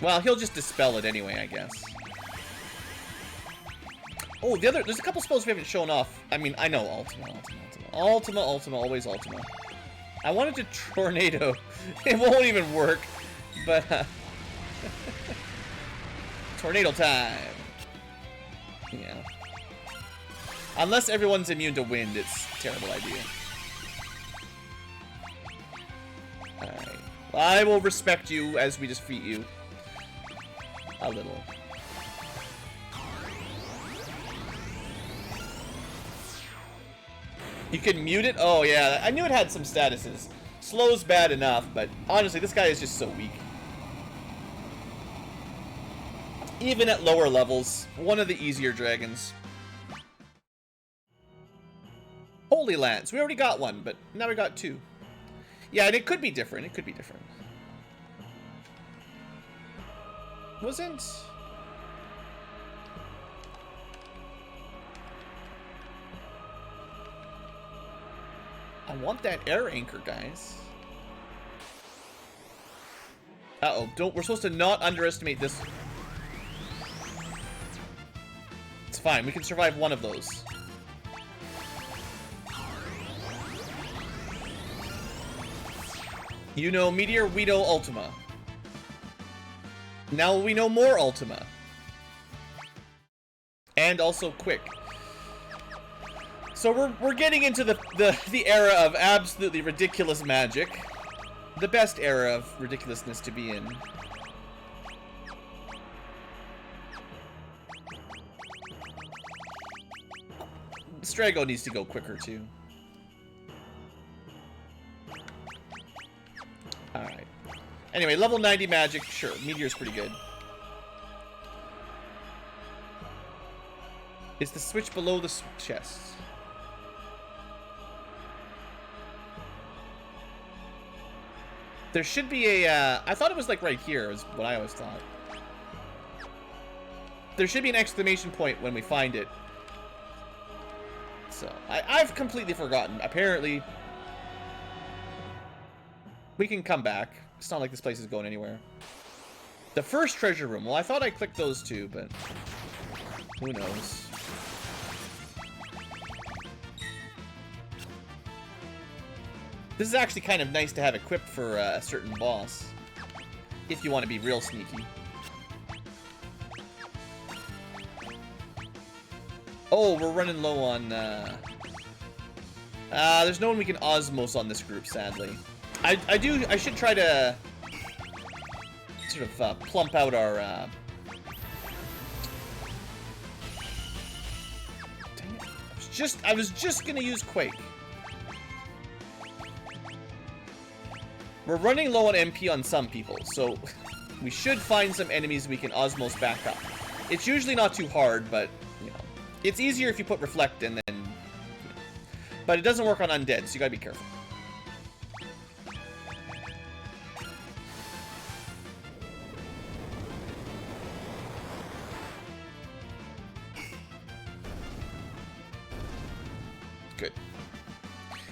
Well, he'll just dispel it anyway, I guess. Oh, there's a couple spells we haven't shown off. I mean, I know Ultima, always Ultima. I wanted to Tornado. It won't even work, but Tornado time. Yeah. Unless everyone's immune to wind, it's a terrible idea. Alright. Well, I will respect you as we defeat you. A little. You can mute it? Oh, yeah. I knew it had some statuses. Slow's bad enough, but honestly, this guy is just so weak. Even at lower levels, one of the easier dragons. Holy Lance. We already got one, but now we got two. Yeah, and it could be different. It could be different. Wasn't... I want that air anchor, guys. Uh-oh, we're supposed to not underestimate this. It's fine, we can survive one of those. You know Meteor, we know Ultima. Now we know more Ultima. And also Quick. So we're getting into the era of absolutely ridiculous magic. The best era of ridiculousness to be in. Strago needs to go quicker too. Alright. Anyway, level 90 magic, sure. Meteor's pretty good. Is the switch below the chest? There should be a, I thought it was like right here, is what I always thought. There should be an exclamation point when we find it. So, I've completely forgotten. Apparently, we can come back. It's not like this place is going anywhere. The first treasure room. Well, I thought I clicked those two, but who knows. This is actually kind of nice to have equipped for a certain boss, if you want to be real sneaky. Oh, we're running low on, there's no one we can osmose on this group, sadly. I should try to sort of plump out our, dang it. I was just gonna use Quake. We're running low on MP on some people, so we should find some enemies we can osmose back up. It's usually not too hard, but, you know, it's easier if you put Reflect and then, you know. But it doesn't work on undead, so you gotta be careful. Good.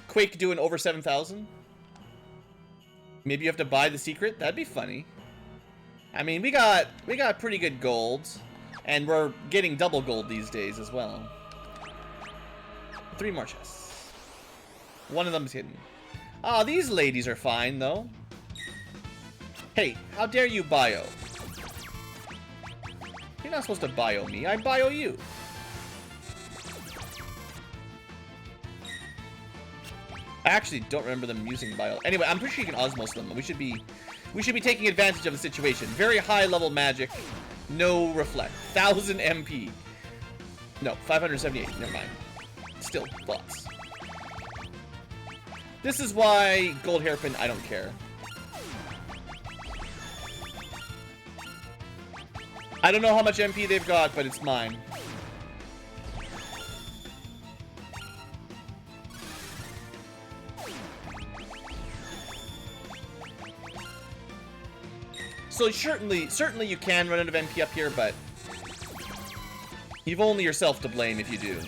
Quake doing over 7,000? Maybe you have to buy the secret? That'd be funny. I mean, we got pretty good gold, and we're getting double gold these days as well. 3 more chests. One of them's hidden. Ah, these ladies are fine, though. Hey, how dare you bio? You're not supposed to bio me. I bio you. I actually don't remember them using bio. Anyway, I'm pretty sure you can osmose them. We should be taking advantage of the situation. Very high level magic, no reflect. 1000 MP. No, 578. Never mind. Still lots. This is why gold hairpin. I don't care. I don't know how much MP they've got, but it's mine. So certainly you can run out of MP up here, but you've only yourself to blame if you do.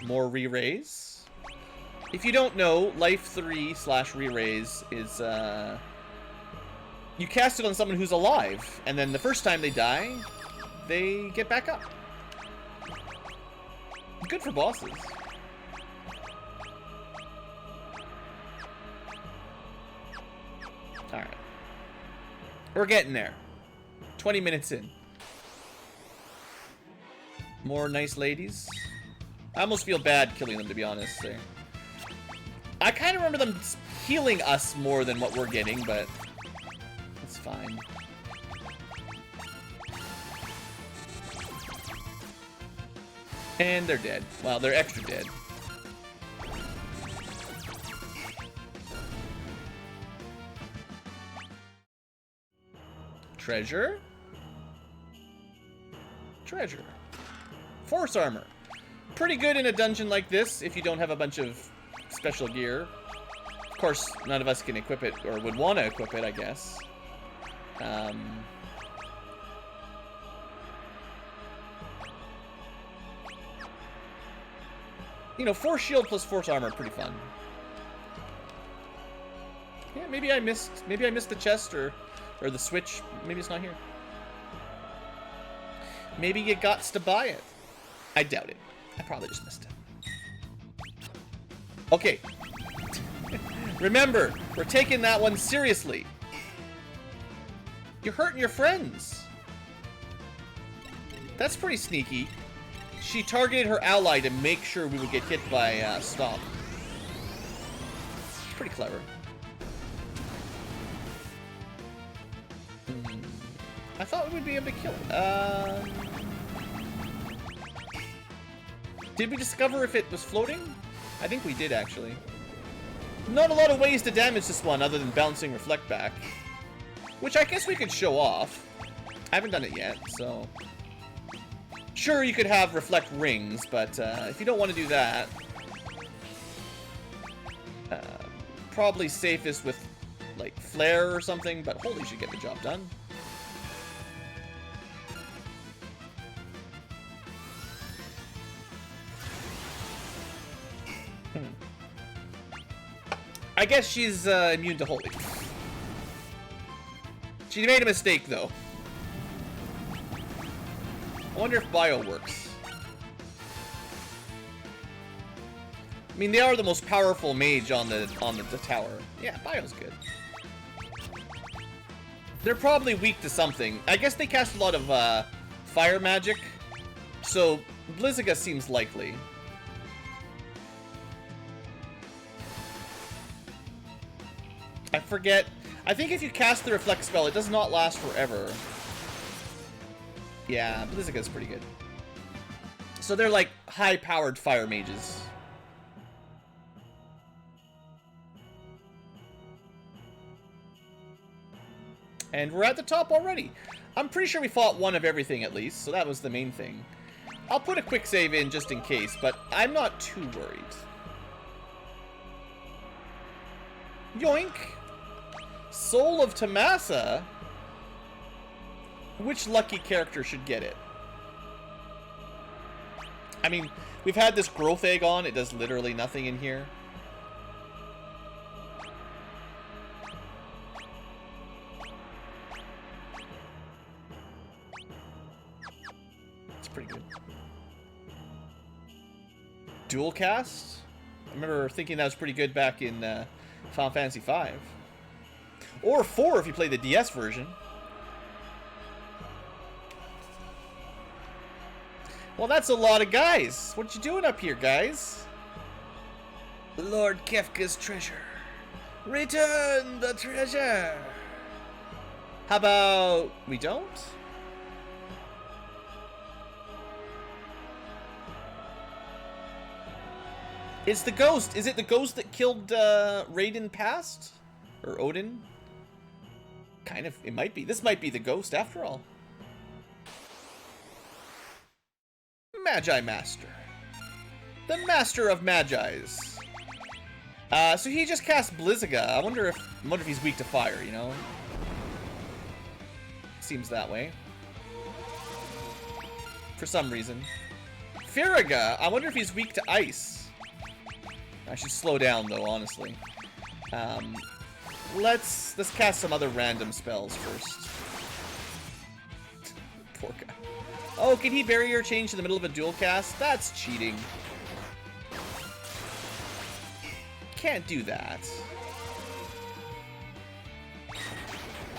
More re-raise. If you don't know, Life 3 / re-raise is, you cast it on someone who's alive, and then the first time they die, they get back up. Good for bosses. Alright. We're getting there. 20 minutes in. More nice ladies. I almost feel bad killing them, to be honest. I kind of remember them healing us more than what we're getting, but it's fine. And they're dead. Well, they're extra dead. Treasure? Treasure. Force armor. Pretty good in a dungeon like this if you don't have a bunch of special gear. Of course, none of us can equip it, or would want to equip it, I guess. You know, force shield plus force armor, pretty fun. Yeah, maybe I missed the chest or the switch. Maybe it's not here. Maybe you got to buy it. I doubt it. I probably just missed it. Okay. Remember, we're taking that one seriously. You're hurting your friends. That's pretty sneaky. She targeted her ally to make sure we would get hit by Stomp. Pretty clever. I thought we would be able to kill it. Did we discover if it was floating? I think we did, actually. Not a lot of ways to damage this one other than bouncing reflect back. Which I guess we could show off. I haven't done it yet, so... Sure, you could have reflect rings, but if you don't want to do that... probably safest with, like, flare or something, but holy should get the job done. I guess she's immune to holy. She made a mistake, though. I wonder if bio works. I mean, they are the most powerful mage on the tower. Yeah, bio's good. They're probably weak to something. I guess they cast a lot of fire magic, so Blizziga seems likely. I forget. I think if you cast the reflect spell, it does not last forever. Yeah, Blizziga's pretty good. So they're like high-powered fire mages. And we're at the top already. I'm pretty sure we fought one of everything at least, so that was the main thing. I'll put a quick save in just in case, but I'm not too worried. Yoink! Soul of Tamasa? Which lucky character should get it? I mean, we've had this growth egg on. It does literally nothing in here. It's pretty good. Dual cast? I remember thinking that was pretty good back in Final Fantasy V. Or 4 if you play the DS version. Well, that's a lot of guys. What you doing up here, guys? Lord Kefka's treasure. Return the treasure. How about we don't? It's the ghost. Is it the ghost that killed Raiden past? Or Odin? Kind of, it might be. This might be the ghost after all. Magi Master. The Master of Magi's. So he just cast Blizzaga. I wonder if he's weak to fire, you know? Seems that way. For some reason. Firaga, I wonder if he's weak to ice. I should slow down though, honestly. Let's cast some other random spells first. Poor guy. Oh, can he barrier change in the middle of a dual cast? That's cheating. Can't do that.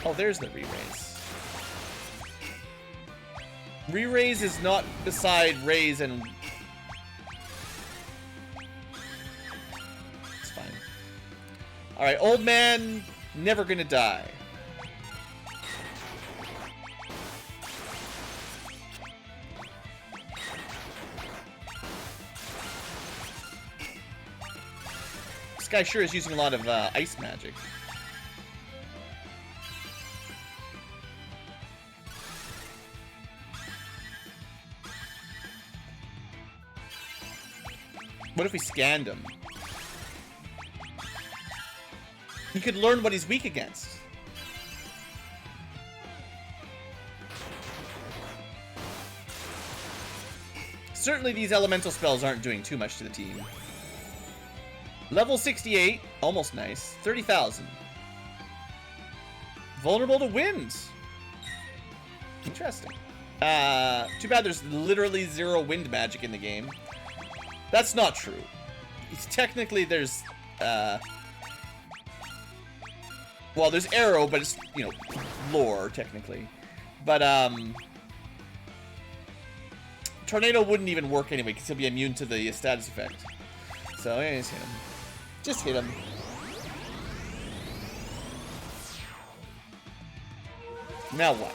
Oh, there's the re-raise. Re-raise is not beside raise and... It's fine. Alright, old man, never gonna die. This guy sure is using a lot of ice magic. What if we scanned him? He could learn what he's weak against. Certainly these elemental spells aren't doing too much to the team. Level 68, almost nice. 30,000. Vulnerable to wind. Interesting. Too bad there's literally 0 wind magic in the game. That's not true. Technically, there's, well, there's arrow, but it's, you know, lore, technically. But, tornado wouldn't even work anyway, because he'll be immune to the status effect. So, yeah, just hit him. Just hit him. Now what?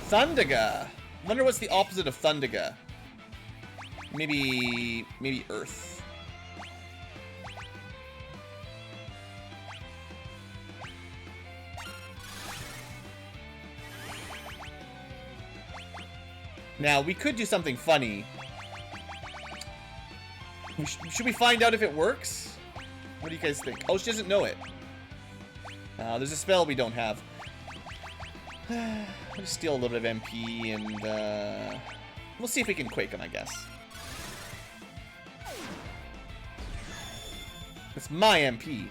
Thundaga. Wonder what's the opposite of Thundaga. Maybe Earth. Now, we could do something funny. Should we find out if it works? What do you guys think? Oh, she doesn't know it. There's a spell we don't have. I'll just steal a little bit of MP and we'll see if we can quake him, I guess. It's my MP.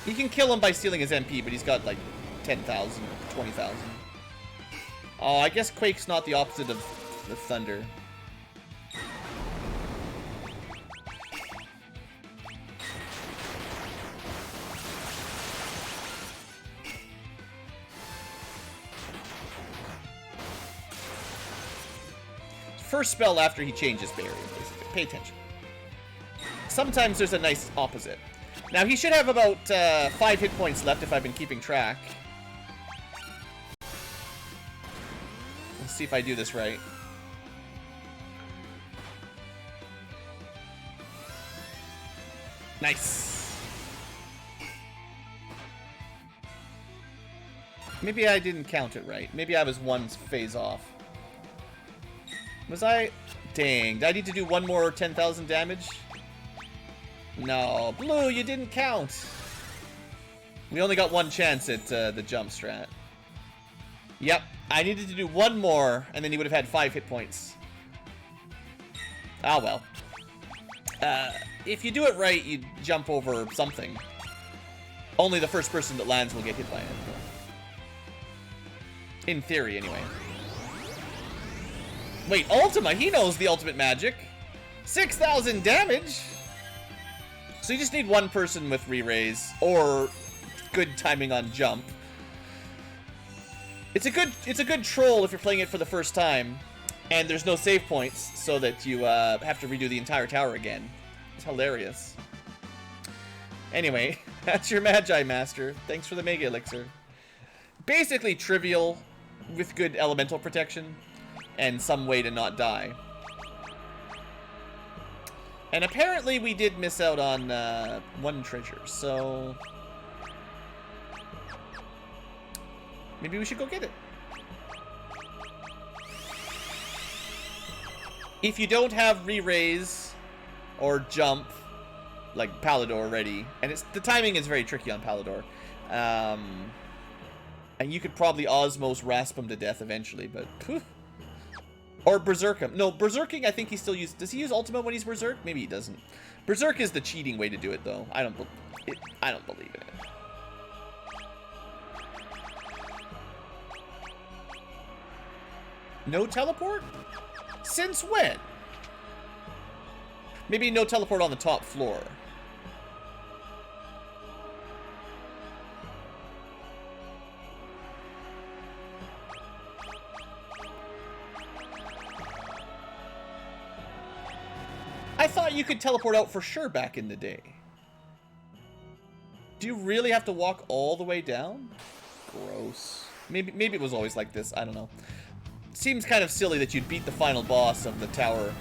He can kill him by stealing his MP, but he's got like 10,000 or 20,000. Oh, I guess Quake's not the opposite of the Thunder. First spell after he changes barrier, basically. Pay attention. Sometimes there's a nice opposite. Now, he should have about 5 hit points left if I've been keeping track. Let's see if I do this right. Nice. Maybe I didn't count it right. Maybe I was one phase off. Was I? Dang. Did I need to do one more 10,000 damage? No. Blue, you didn't count. We only got one chance at the jump strat. Yep. I needed to do one more, and then he would have had 5 hit points. Ah, well. If you do it right, you jump over something. Only the first person that lands will get hit by it. In theory, anyway. Wait, Ultima, he knows the ultimate magic. 6,000 damage? So you just need one person with re-raise, or good timing on jump. It's a good troll if you're playing it for the first time, and there's no save points, so that you have to redo the entire tower again. It's hilarious. Anyway, that's your Magi Master. Thanks for the Mega Elixir. Basically trivial, with good elemental protection, and some way to not die. And apparently we did miss out on one treasure, so... maybe we should go get it. If you don't have re-raise or jump, like Palador ready, and the timing is very tricky on Palador, and you could probably Osmos rasp him to death eventually, but... Phew. Or Berserk him. No, Berserking, I think he still uses... does he use Ultima when he's Berserk? Maybe he doesn't. Berserk is the cheating way to do it, though. I don't believe in it. No teleport? Since when? Maybe no teleport on the top floor. I thought you could teleport out for sure back in the day. Do you really have to walk all the way down? Gross. Maybe it was always like this. I don't know. Seems kind of silly that you'd beat the final boss of the tower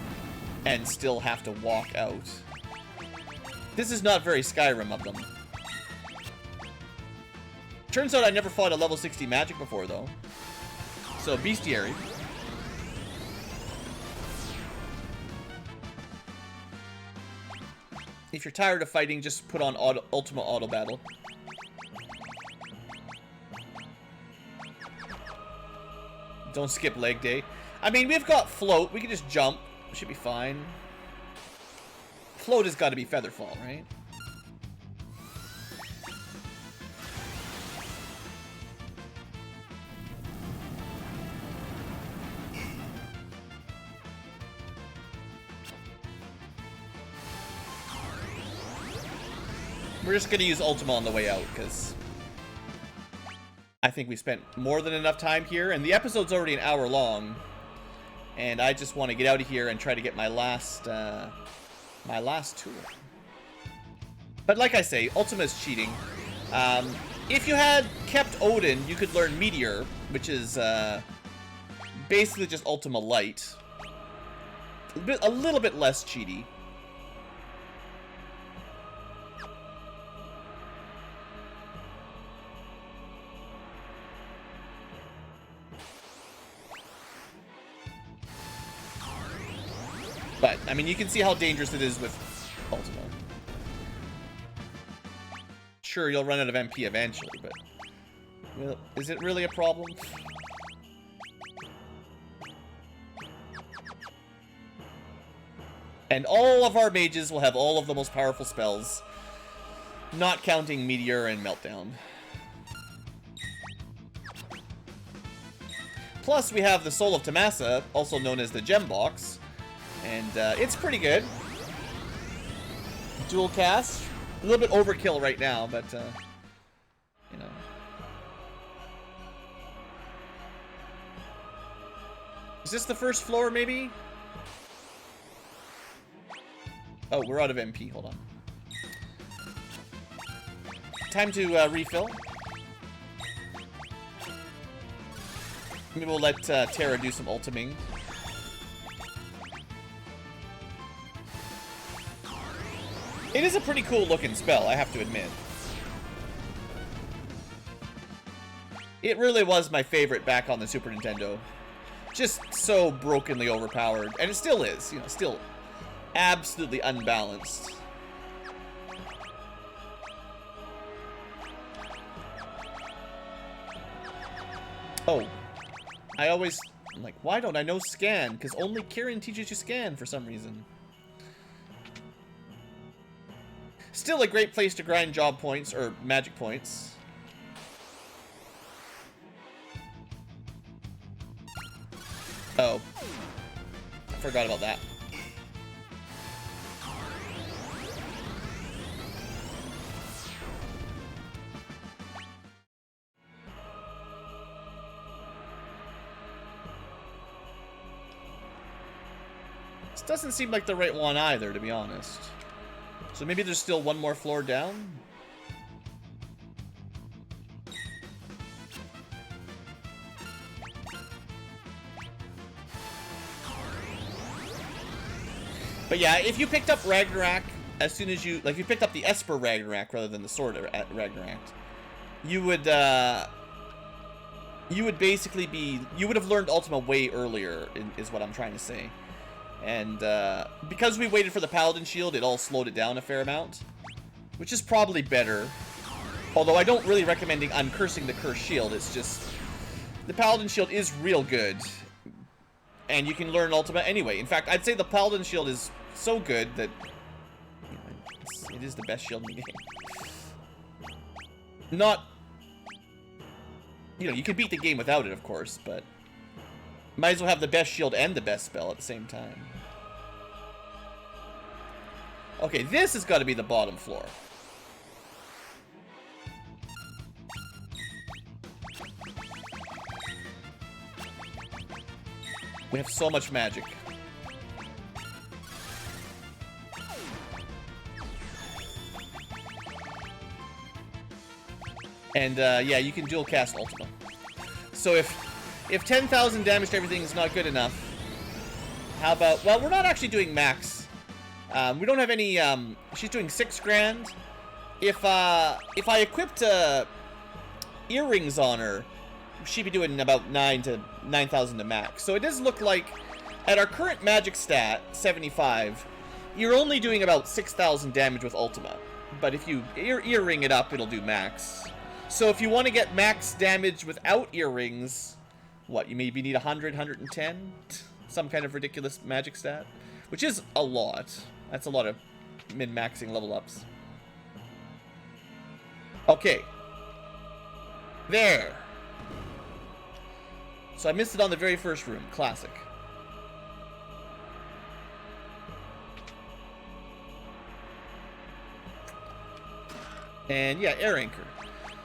and still have to walk out. This is not very Skyrim of them. Turns out I never fought a level 60 magic before, though. So, bestiary. If you're tired of fighting, just put on Ultima Auto Battle. Don't skip leg day. I mean, we've got float. We can just jump. Should be fine. Float has got to be Featherfall, right? We're just going to use Ultima on the way out, because I think we spent more than enough time here, and the episode's already an hour long, and I just want to get out of here and try to get my last tour. But like I say, Ultima's cheating. If you had kept Odin, you could learn Meteor, which is basically just Ultima Light. A little bit less cheaty. But, I mean, you can see how dangerous it is with Ultima. Sure, you'll run out of MP eventually, but... well, is it really a problem? And all of our mages will have all of the most powerful spells, not counting Meteor and Meltdown. Plus, we have the Soul of Tomasa, also known as the Gem Box. And it's pretty good. Dual cast. A little bit overkill right now, but, you know. Is this the first floor, maybe? Oh, we're out of MP. Hold on. Time to refill. Maybe we'll let Terra do some ultiming. It is a pretty cool looking spell, I have to admit. It really was my favorite back on the Super Nintendo. Just so brokenly overpowered. And it still is, you know, still absolutely unbalanced. Oh. I'm like, why don't I know scan? Because only Kieran teaches you scan for some reason. Still a great place to grind job points, or magic points. Oh. I forgot about that. This doesn't seem like the right one either, to be honest. So maybe there's still one more floor down? But yeah, if you picked up Ragnarok as soon as you, like, if you picked up the Esper Ragnarok rather than the Sword Ragnarok, you would basically be, you would have learned Ultima way earlier, is what I'm trying to say. And because we waited for the Paladin Shield, it all slowed it down a fair amount, which is probably better. Although I don't really recommend uncursing the Cursed Shield. It's just, the Paladin Shield is real good, and you can learn Ultima anyway. In fact, I'd say the Paladin Shield is so good that, you know, it is the best shield in the game. Not, you know, you can beat the game without it, of course, but might as well have the best shield and the best spell at the same time. Okay, this has got to be the bottom floor. We have so much magic. And yeah, you can dual cast Ultima. So if 10,000 damage to everything is not good enough, how about, well, we're not actually doing max. We don't have any, she's doing 6 grand. If I equipped earrings on her, she'd be doing about 9,000 to max. So it does look like, at our current magic stat, 75, you're only doing about 6,000 damage with Ultima. But if you earring it up, it'll do max. So if you want to get max damage without earrings, what, you maybe need 100, 110? Some kind of ridiculous magic stat? Which is a lot. That's a lot of min-maxing level ups. Okay. There. So I missed it on the very first room. Classic. And yeah, air anchor.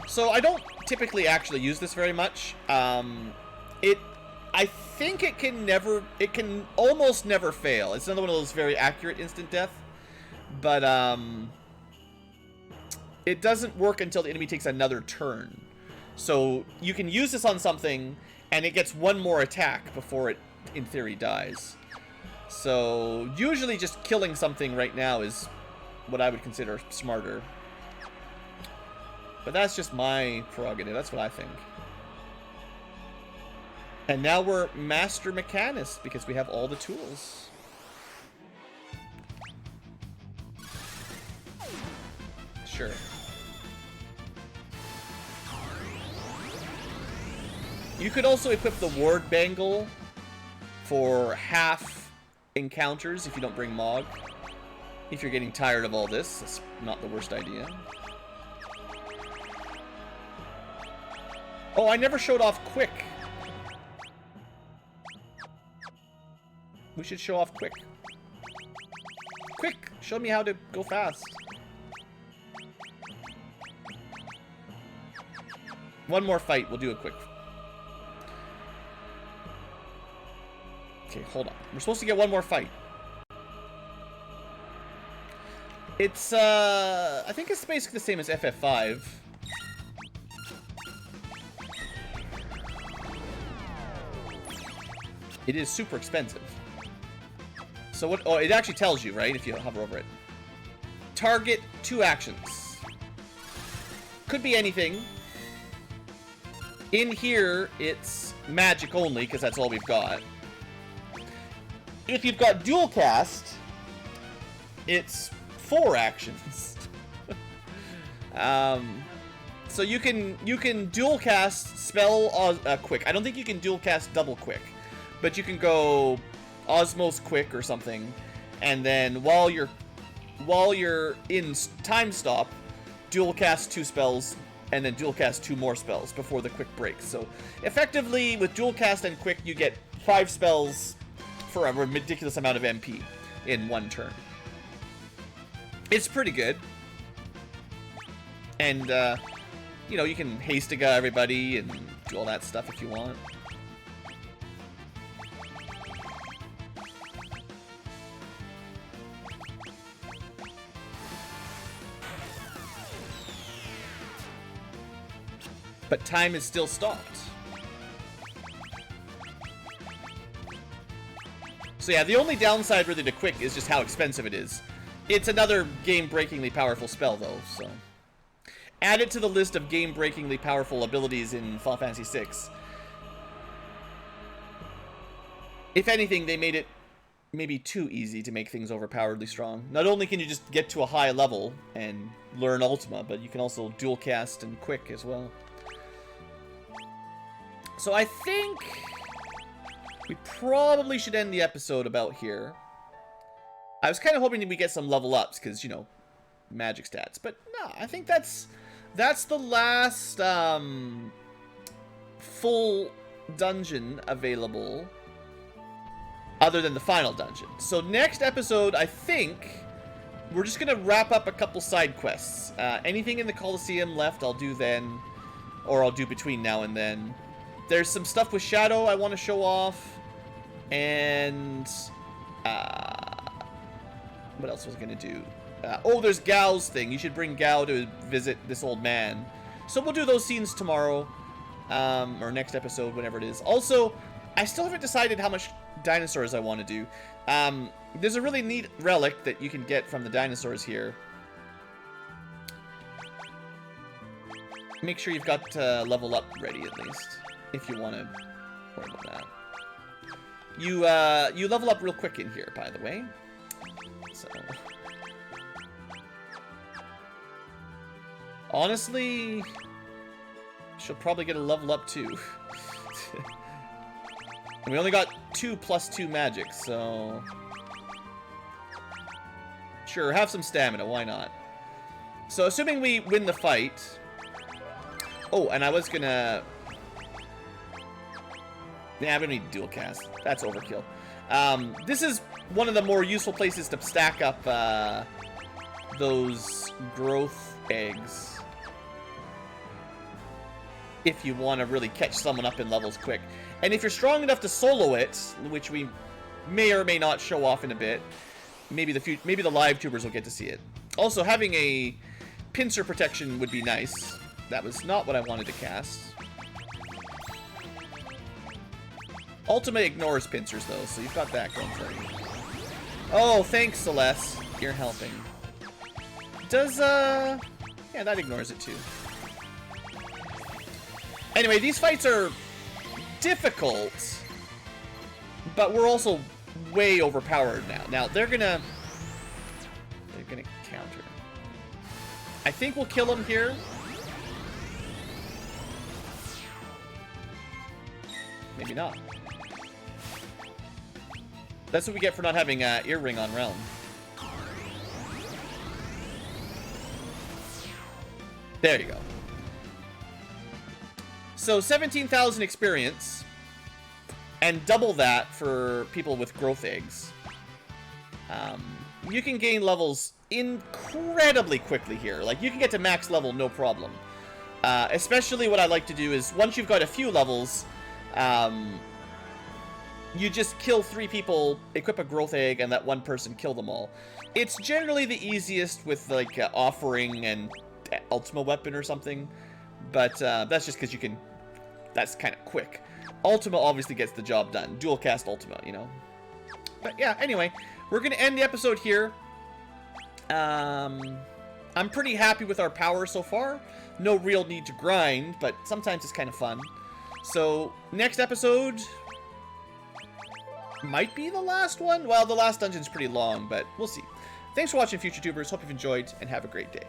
So I don't typically actually use this very much. I think it can almost never fail. It's another one of those very accurate instant death. But it doesn't work until the enemy takes another turn. So you can use this on something, and it gets one more attack before it, in theory, dies. So usually just killing something right now is what I would consider smarter. But that's just my prerogative. That's what I think. And now we're Master Mechanist because we have all the tools. Sure. You could also equip the Ward Bangle for half encounters if you don't bring Mog. If you're getting tired of all this, that's not the worst idea. Oh, I never showed off Quick. We should show off Quick. Quick, show me how to go fast. One more fight, we'll do it quick. Okay, hold on. We're supposed to get one more fight. It's, I think it's basically the same as FF5. It is super expensive. So what, oh, it actually tells you, right, if you hover over it. Target 2 actions. Could be anything. In here, it's magic only, because that's all we've got. If you've got dual cast, it's 4 actions. So you can dual cast spell quick. I don't think you can dual cast double quick, but you can go Osmos quick or something, and then while you're in time stop, dual cast 2 spells, and then dual cast 2 more spells before the quick breaks. So effectively, with dual cast and quick, you get 5 spells for a ridiculous amount of MP in one turn. It's pretty good. And, you know, you can Hastiga everybody and do all that stuff if you want. But time is still stopped. So yeah, the only downside really to Quick is just how expensive it is. It's another game-breakingly powerful spell, though, so... Add it to the list of game-breakingly powerful abilities in Final Fantasy VI. If anything, they made it maybe too easy to make things overpoweredly strong. Not only can you just get to a high level and learn Ultima, but you can also dual cast and Quick as well. So I think we probably should end the episode about here. I was kind of hoping that we get some level ups, because, you know, magic stats. But no, I think that's the last full dungeon available, other than the final dungeon. So next episode, I think we're just going to wrap up a couple side quests. Anything in the Colosseum left, I'll do then, or I'll do between now and then. There's some stuff with Shadow I want to show off, and what else was I going to do? Oh, there's Gao's thing. You should bring Gao to visit this old man. So we'll do those scenes tomorrow, or next episode, whenever it is. Also, I still haven't decided how much dinosaurs I want to do. There's a really neat relic that you can get from the dinosaurs here. Make sure you've got level up ready, at least, if you want to worry about that. You level up real quick in here, by the way. So, honestly, she'll probably get a level up too. And we only got 2 + 2 magic, so sure, have some stamina, why not? So assuming we win the fight. Oh, and I was gonna... Yeah, I'm gonna need dual cast. That's overkill. This is one of the more useful places to stack up those growth eggs, if you want to really catch someone up in levels quick. And if you're strong enough to solo it, which we may or may not show off in a bit, maybe the live tubers will get to see it. Also, having a pincer protection would be nice. That was not what I wanted to cast. Ultima ignores pincers, though, so you've got that going for you. Oh, thanks, Celeste. You're helping. Does, yeah, that ignores it, too. Anyway, these fights are difficult, but we're also way overpowered now. Now, they're gonna counter. I think we'll kill him here. Maybe not. That's what we get for not having earring on Realm. There you go. So 17,000 experience, and double that for people with growth eggs. You can gain levels incredibly quickly here. Like, you can get to max level no problem. Especially what I like to do is, once you've got a few levels, you just kill 3 people, equip a growth egg, and let one person kill them all. It's generally the easiest with, like, offering and Ultima weapon or something, but that's just because you can... That's kind of quick. Ultima obviously gets the job done. Dual cast Ultima, you know. But yeah, anyway, we're going to end the episode here. I'm pretty happy with our power so far. No real need to grind, but sometimes it's kind of fun. So, next episode might be the last one. Well, the last dungeon's pretty long, but we'll see. Thanks for watching, future tubers. Hope you've enjoyed, and have a great day.